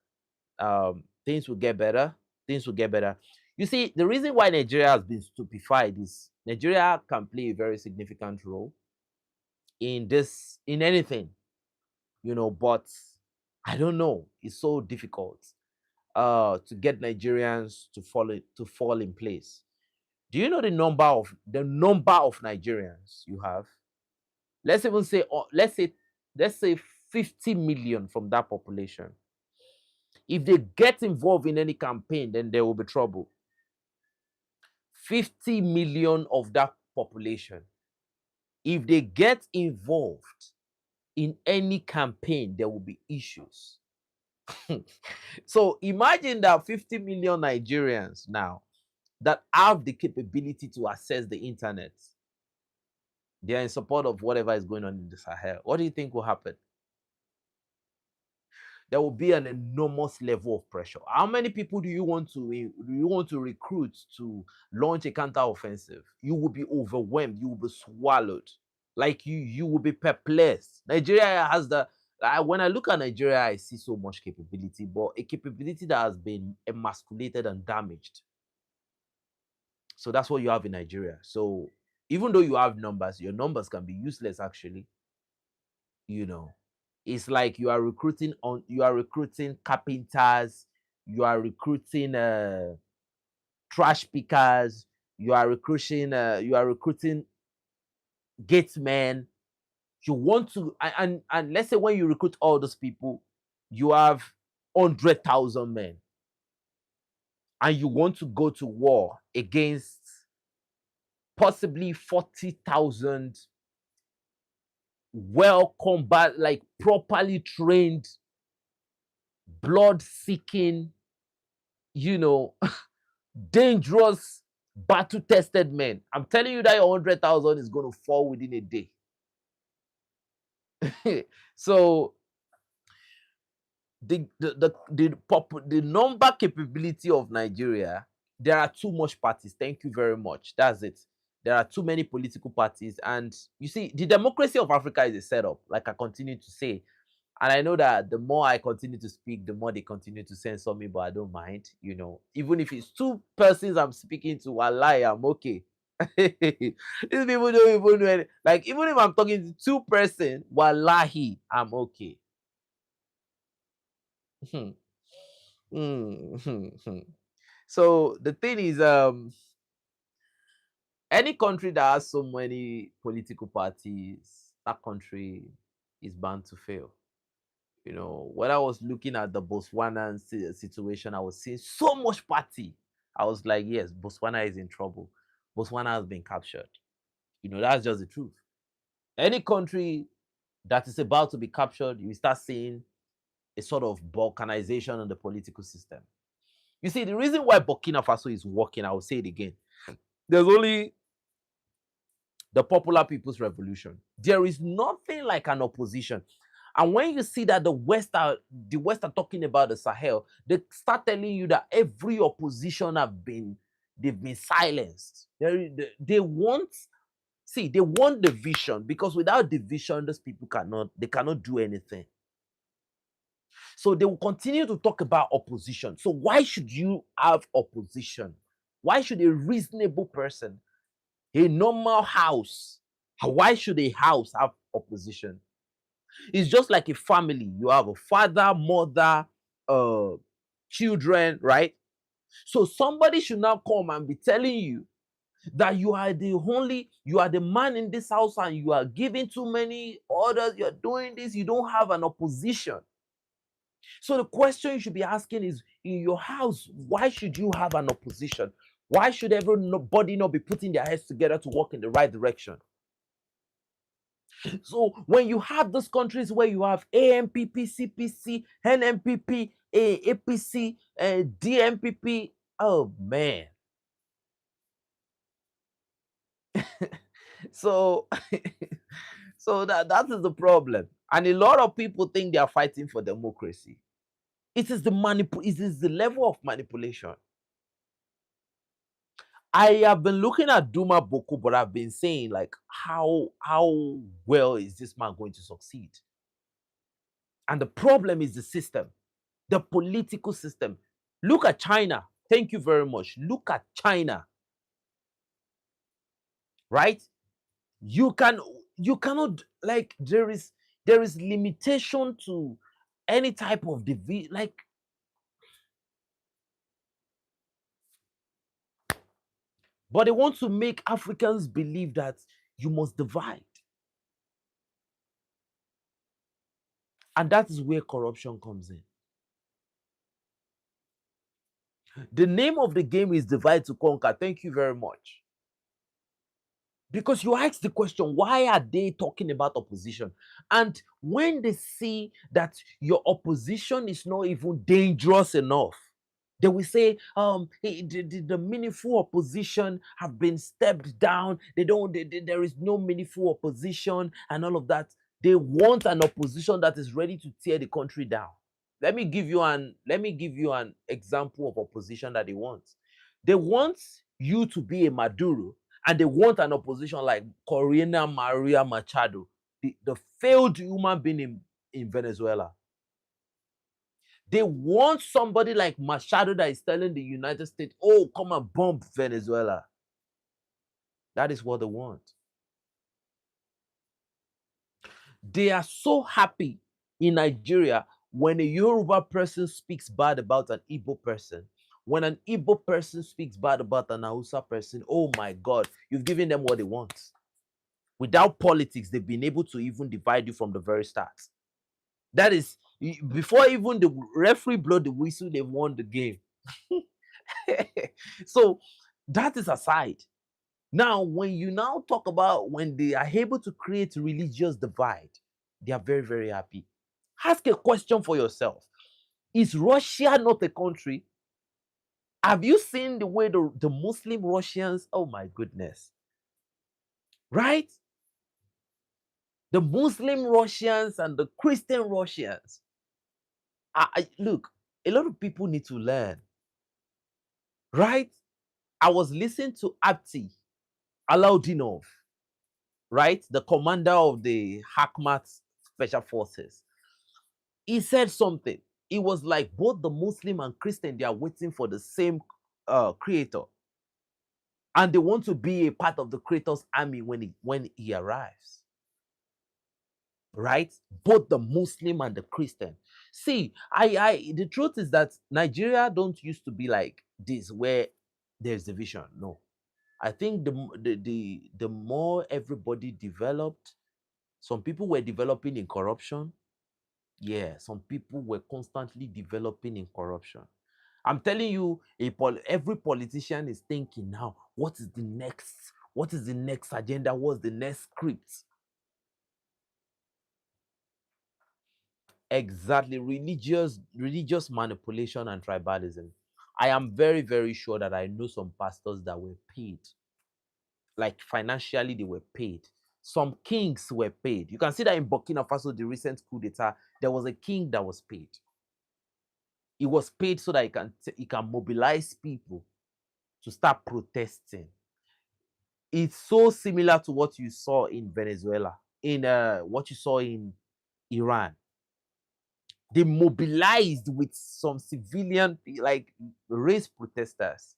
things will get better. Things will get better. You see, the reason why Nigeria has been stupefied is Nigeria can play a very significant role in anything, but I don't know. It's so difficult to get Nigerians to fall in place. Do you know the number of Nigerians you have? Let's even say, let's say 50 million from that population. If they get involved in any campaign, then there will be trouble. 50 million of that population, if they get involved in any campaign, there will be issues. So imagine that 50 million Nigerians now that have the capability to access the internet, they are in support of whatever is going on in the Sahel. What do you think will happen? There will be an enormous level of pressure. How many people do you want to recruit to launch a counter-offensive? You will be overwhelmed. You will be swallowed. Like you will be perplexed. Nigeria has when I look at Nigeria, I see so much capability, but a capability that has been emasculated and damaged. So that's what you have in Nigeria. So even though you have numbers, your numbers can be useless actually. You know, it's like you are recruiting carpenters, you are recruiting trash pickers, you are recruiting gatesmen, You want to, and let's say when you recruit all those people, you have 100,000 men, and you want to go to war against possibly 40,000 well combat, like properly trained, blood seeking, you know, dangerous, battle tested men. I'm telling you that your 100,000 is going to fall within a day. So the number capability of Nigeria, there are too much parties. Thank you very much. That's it. There are too many political parties, and you see, the democracy of Africa is a setup, like I continue to say. And I know that the more I continue to speak, the more they continue to censor me, but I don't mind, you know. Even if it's two persons I'm speaking to, wallahi, I'm okay. These people don't even know like, even if I'm talking to two persons, wallahi, I'm okay. So the thing is, any country that has so many political parties, that country is bound to fail. You know, when I was looking at the Botswana situation, I was seeing so much party. I was like, yes, Botswana is in trouble. Botswana has been captured. You know, that's just the truth. Any country that is about to be captured, you start seeing a sort of balkanization in the political system. You see, the reason why Burkina Faso is working, I will say it again. There's only the Popular People's Revolution. There is nothing like an opposition. And when you see that the West are talking about the Sahel, they start telling you that every opposition they've been silenced. They want the vision, because without the vision, those people cannot do anything. So they will continue to talk about opposition. So why should you have opposition? Why should a reasonable person, a normal house, why should a house have opposition? It's just like a family. You have a father, mother, children, right? So somebody should now come and be telling you that you are the man in this house, and you are giving too many orders, you're doing this, you don't have an opposition. So the question you should be asking is, in your house, why should you have an opposition? Why should everybody not be putting their heads together to work in the right direction? So when you have those countries where you have AMPP, CPC, NMPP, APC, DMPP, oh man. So so that is the problem. And a lot of people think they are fighting for democracy. It is the level of manipulation. I have been looking at Duma Boko, but I've been saying, like, how well is this man going to succeed? And the problem is the system, the political system. Look at China. Thank you very much. Look at China. Right? You cannot, like, there is limitation to any type of division. Like, but they want to make Africans believe that you must divide. And that is where corruption comes in. The name of the game is divide to conquer. Thank you very much. Because you ask the question, why are they talking about opposition? And when they see that your opposition is not even dangerous enough, they will say, the meaningful opposition have been stepped down. There is no meaningful opposition and all of that. They want an opposition that is ready to tear the country down. Let me give you an example of opposition that they want. They want you to be a Maduro, and they want an opposition like Corina Maria Machado, the failed human being in Venezuela. They want somebody like Machado that is telling the United States, oh, come and bomb Venezuela. That is what they want. They are so happy in Nigeria when a Yoruba person speaks bad about an Igbo person. When an Igbo person speaks bad about an Hausa person, oh my God, you've given them what they want. Without politics, they've been able to even divide you from the very start. That is, before even the referee blow the whistle, they've won the game. So that is aside. Now, when you now talk about when they are able to create religious divide, they are very, very happy. Ask a question for yourself. Is Russia not a country? Have you seen the way the Muslim Russians? Oh my goodness. Right? The Muslim Russians and the Christian Russians. Look, a lot of people need to learn. Right? I was listening to Abti Alaudinov, right? The commander of the Hakmat Special Forces. He said something. It was like both the Muslim and Christian, they are waiting for the same creator. And they want to be a part of the creator's army when he arrives. Right? Both the Muslim and the Christian. See, the truth is that Nigeria don't used to be like this where there's division. No. I think the more everybody developed, some people were developing in corruption. Yeah, some people were constantly developing in corruption. I'm telling you, every politician is thinking now, what is the next? What is the next agenda? What's the next script? Exactly, religious manipulation and tribalism. I am very, very sure that I know some pastors that were paid, like financially they were paid. Some kings were paid. You can see that in Burkina Faso, the recent coup d'etat, there was a king that was paid. He was paid so that he can mobilize people to start protesting. It's so similar to what you saw in Venezuela, in what you saw in Iran. They mobilized with some civilian, like race protesters.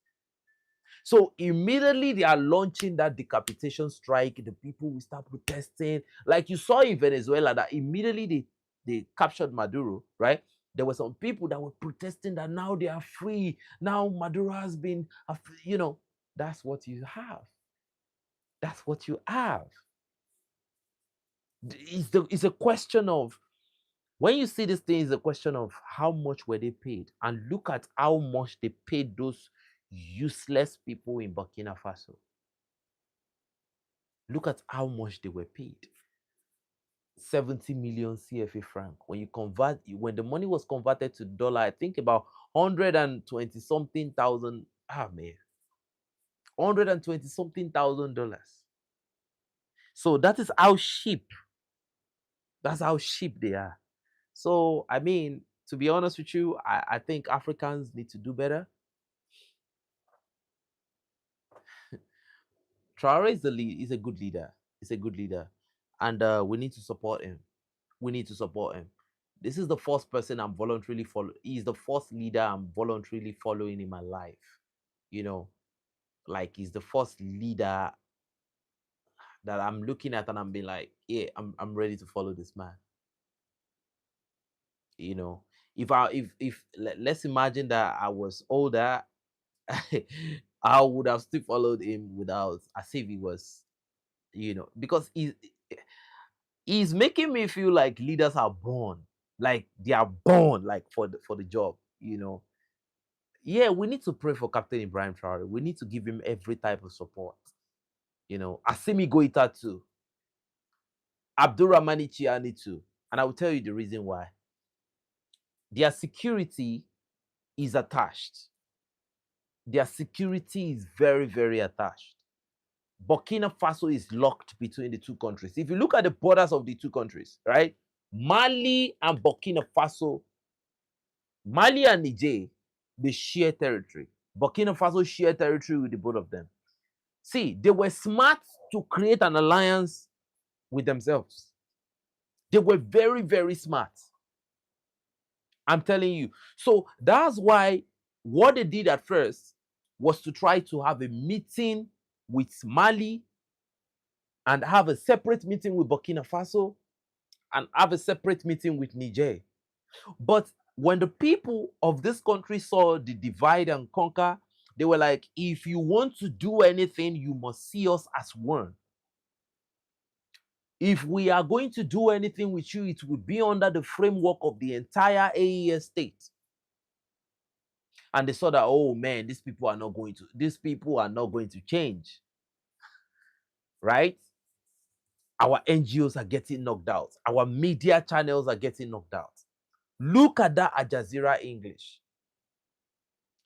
So immediately they are launching that decapitation strike. The people will start protesting, like you saw in Venezuela. That immediately they captured Maduro, right? There were some people that were protesting that now they are free. Now Maduro has been, that's what you have. That's what you have. It's a question of, when you see this thing, it's a question of how much were they paid, and look at how much they paid those useless people in Burkina Faso. Look at how much they were paid. 70 million CFA franc. When the money was converted to dollar, I think about 120 something thousand. Man, 120 something $1,000. So that is how cheap. That's how cheap they are. So I mean, to be honest with you, I think Africans need to do better. Traore is the lead. He's a good leader. He's a good leader, and we need to support him. We need to support him. This is the first person I'm voluntarily follow. He's the first leader I'm voluntarily following in my life. You know, like he's the first leader that I'm looking at, and I'm being like, yeah, I'm ready to follow this man. You know, let's imagine that I was older, I would have still followed him without, as if he was, because he's making me feel like leaders are born, like they are born, like for the job. Yeah, we need to pray for Captain Ibrahim Traore. We need to give him every type of support. Asimi Goita too, Abdurrahmani Chiani too, and I will tell you the reason why. Their security is attached. Their security is very, very attached. Burkina Faso is locked between the two countries. If you look at the borders of the two countries, right? Mali and Burkina Faso, Mali and Niger, they share territory. Burkina Faso share territory with the both of them. See, they were smart to create an alliance with themselves. They were very, very smart. I'm telling you. So that's why what they did at first was to try to have a meeting with Mali and have a separate meeting with Burkina Faso and have a separate meeting with Niger. But when the people of this country saw the divide and conquer, they were like, if you want to do anything, you must see us as one. If we are going to do anything with you, it will be under the framework of the entire AES state. And they saw that, oh man, these people are not going to change, right? Our NGOs are getting knocked out. Our media channels are getting knocked out. Look at that Al Jazeera English.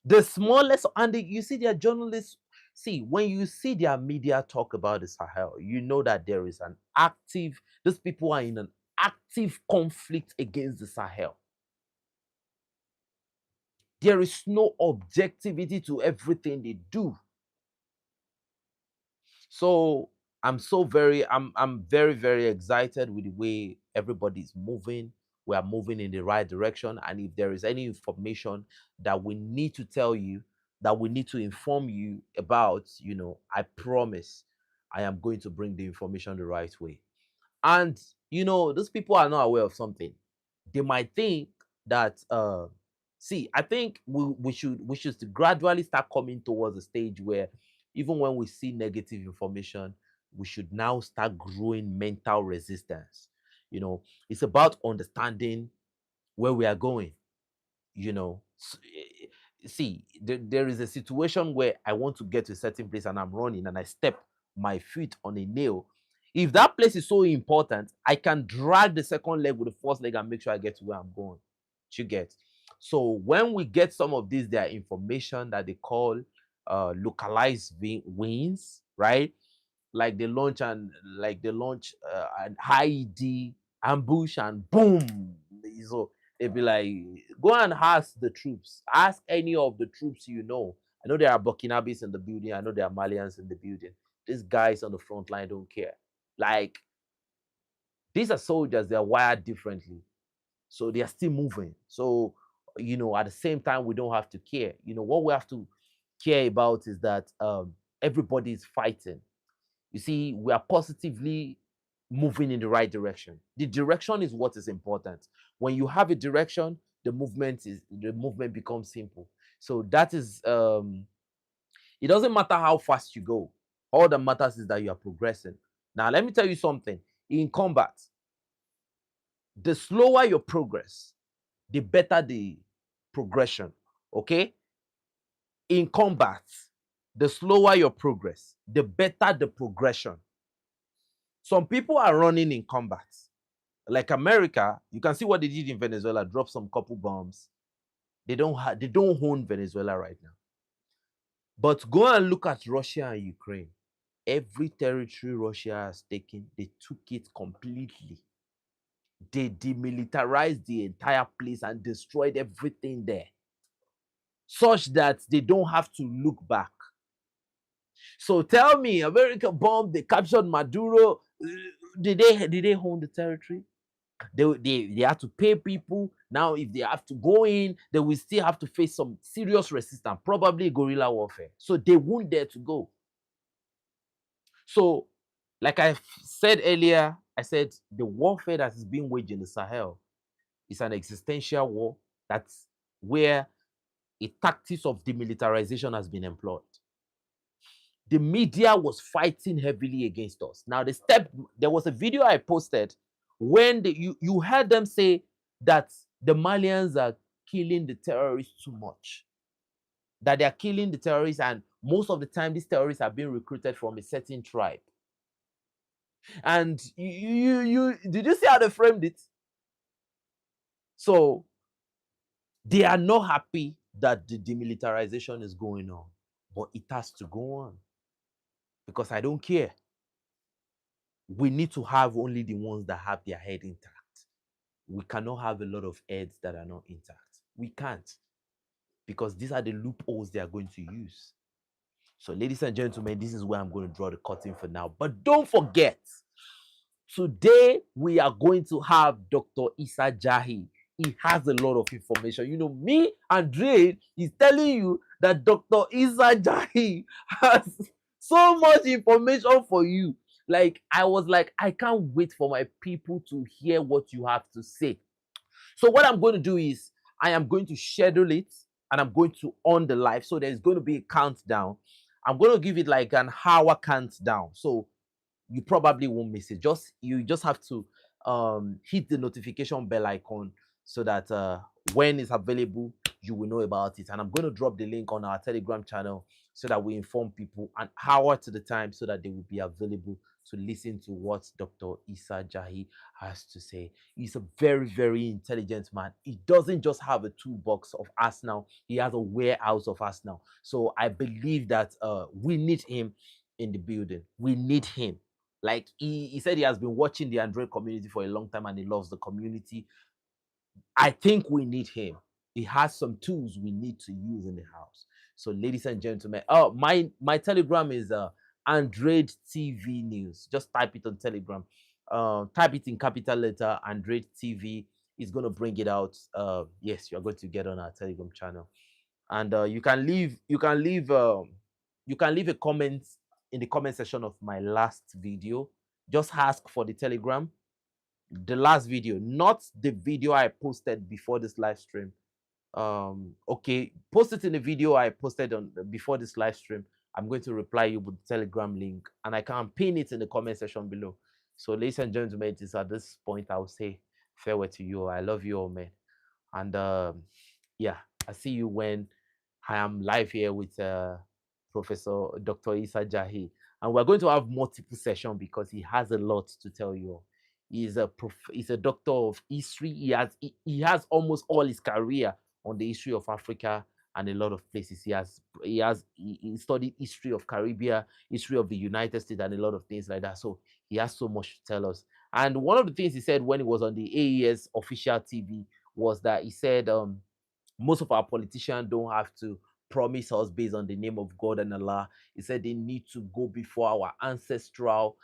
The smallest, and you see their journalists. See, when you see their media talk about the Sahel, you know that there is an active, these people are in an active conflict against the Sahel. There is no objectivity to everything they do. So I'm very, very excited with the way everybody's moving. We are moving in the right direction. And if there is any information that we need to tell you, that we need to inform you about, I promise I am going to bring the information the right way. And those people are not aware of something. They might think that see, I think we should gradually start coming towards a stage where even when we see negative information, we should now start growing mental resistance. It's about understanding where we are going. See, there is a situation where I want to get to a certain place and I'm running and I step my feet on a nail. If that place is so important, I can drag the second leg with the first leg and make sure I get to where I'm going. You get? So when we get some of these, their information that they call localized wins, right? Like they launch an IED ambush and boom. So they'd be like, go and ask the troops. Ask any of the troops you know. I know there are Burkinabes in the building. I know there are Malians in the building. These guys on the front line don't care. Like, these are soldiers. They're wired differently. So they are still moving. So, at the same time, we don't have to care. What we have to care about is that everybody is fighting. You see, we are positively moving in the right direction. The direction is what is important. When you have a direction, the movement becomes simple. So that is it doesn't matter how fast you go. All that matters is that you are progressing. Now, let me tell you something. In combat, the slower your progress, the better the progression. Okay? In combat, the slower your progress, the better the progression. Some people are running in combat. Like America, you can see what they did in Venezuela, drop some couple bombs. They don't own Venezuela right now. But go and look at Russia and Ukraine. Every territory Russia has taken, they took it completely. They demilitarized the entire place and destroyed everything there, such that they don't have to look back. So tell me, America bombed, they captured Maduro. Did they own the territory? They have to pay people. Now, if they have to go in, they will still have to face some serious resistance, probably guerrilla warfare. So they won't dare to go. So, like I said earlier, I said the warfare that is being waged in the Sahel is an existential war. That's where a tactics of demilitarization has been employed. The media was fighting heavily against us. Now, there was a video I posted when you heard them say that the Malians are killing the terrorists too much. That they are killing the terrorists, and most of the time these terrorists are being recruited from a certain tribe. And you did you see how they framed it? So they are not happy that the demilitarization is going on, but it has to go on because I don't care. We need to have only the ones that have their head intact. We cannot have a lot of heads that are not intact. We can't, because these are the loopholes they are going to use. So, ladies and gentlemen, this is where I'm going to draw the curtain for now. But don't forget, today we are going to have Dr. Issa Jahi. He has a lot of information. Me, Andre, is telling you that Dr. Issa Jahi has so much information for you. Like, I was like, I can't wait for my people to hear what you have to say. So what I'm going to do is I am going to schedule it and I'm going to on the live. So there's going to be a countdown. I'm going to give it like an hour countdown. So you probably won't miss it. You just have to hit the notification bell icon so that when it's available, you will know about it. And I'm going to drop the link on our Telegram channel so that we inform people an hour to the time so that they will be available to listen to what Dr. Issa Jahi has to say. He's a very, very intelligent man. He doesn't just have a toolbox of Arsenal, he has a warehouse of Arsenal. So I believe that we need him in the building. We need him. Like he said, he has been watching the Android community for a long time and he loves the community. I think we need him. He has some tools we need to use in the house. So, ladies and gentlemen, oh, my Telegram is Android TV News. Just type it on Telegram. Type it in capital letter. Android TV is gonna bring it out. Yes, you're going to get on our Telegram channel, and you can leave a comment in the comment section of my last video. Just ask for the Telegram, the last video, not the video I posted before this live stream. Okay, post it in the video I posted on before this live stream. I'm going to reply you with the Telegram link, and I can pin it in the comment section below. So, ladies and gentlemen, it is at this point I'll say farewell to you. I love you all, man. And yeah, I see you when I am live here with Professor Dr. Issa Jahi. And we're going to have multiple sessions because he has a lot to tell you all. He's a doctor of history. He has almost all his career on the history of Africa and a lot of places. He studied history of Caribbean, history of the United States, and a lot of things like that. So he has so much to tell us. And one of the things he said when he was on the AES official TV was that he said most of our politicians don't have to promise us based on the name of God and Allah. He said they need to go before our ancestral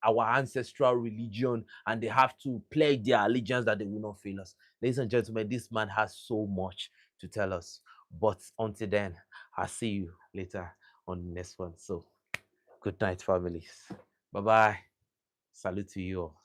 our ancestral religion, and they have to pledge their allegiance that they will not fail us. Ladies and gentlemen, this man has so much to tell us. But until then, I'll see you later on the next one. So good night, families. Bye bye. Salute to you all.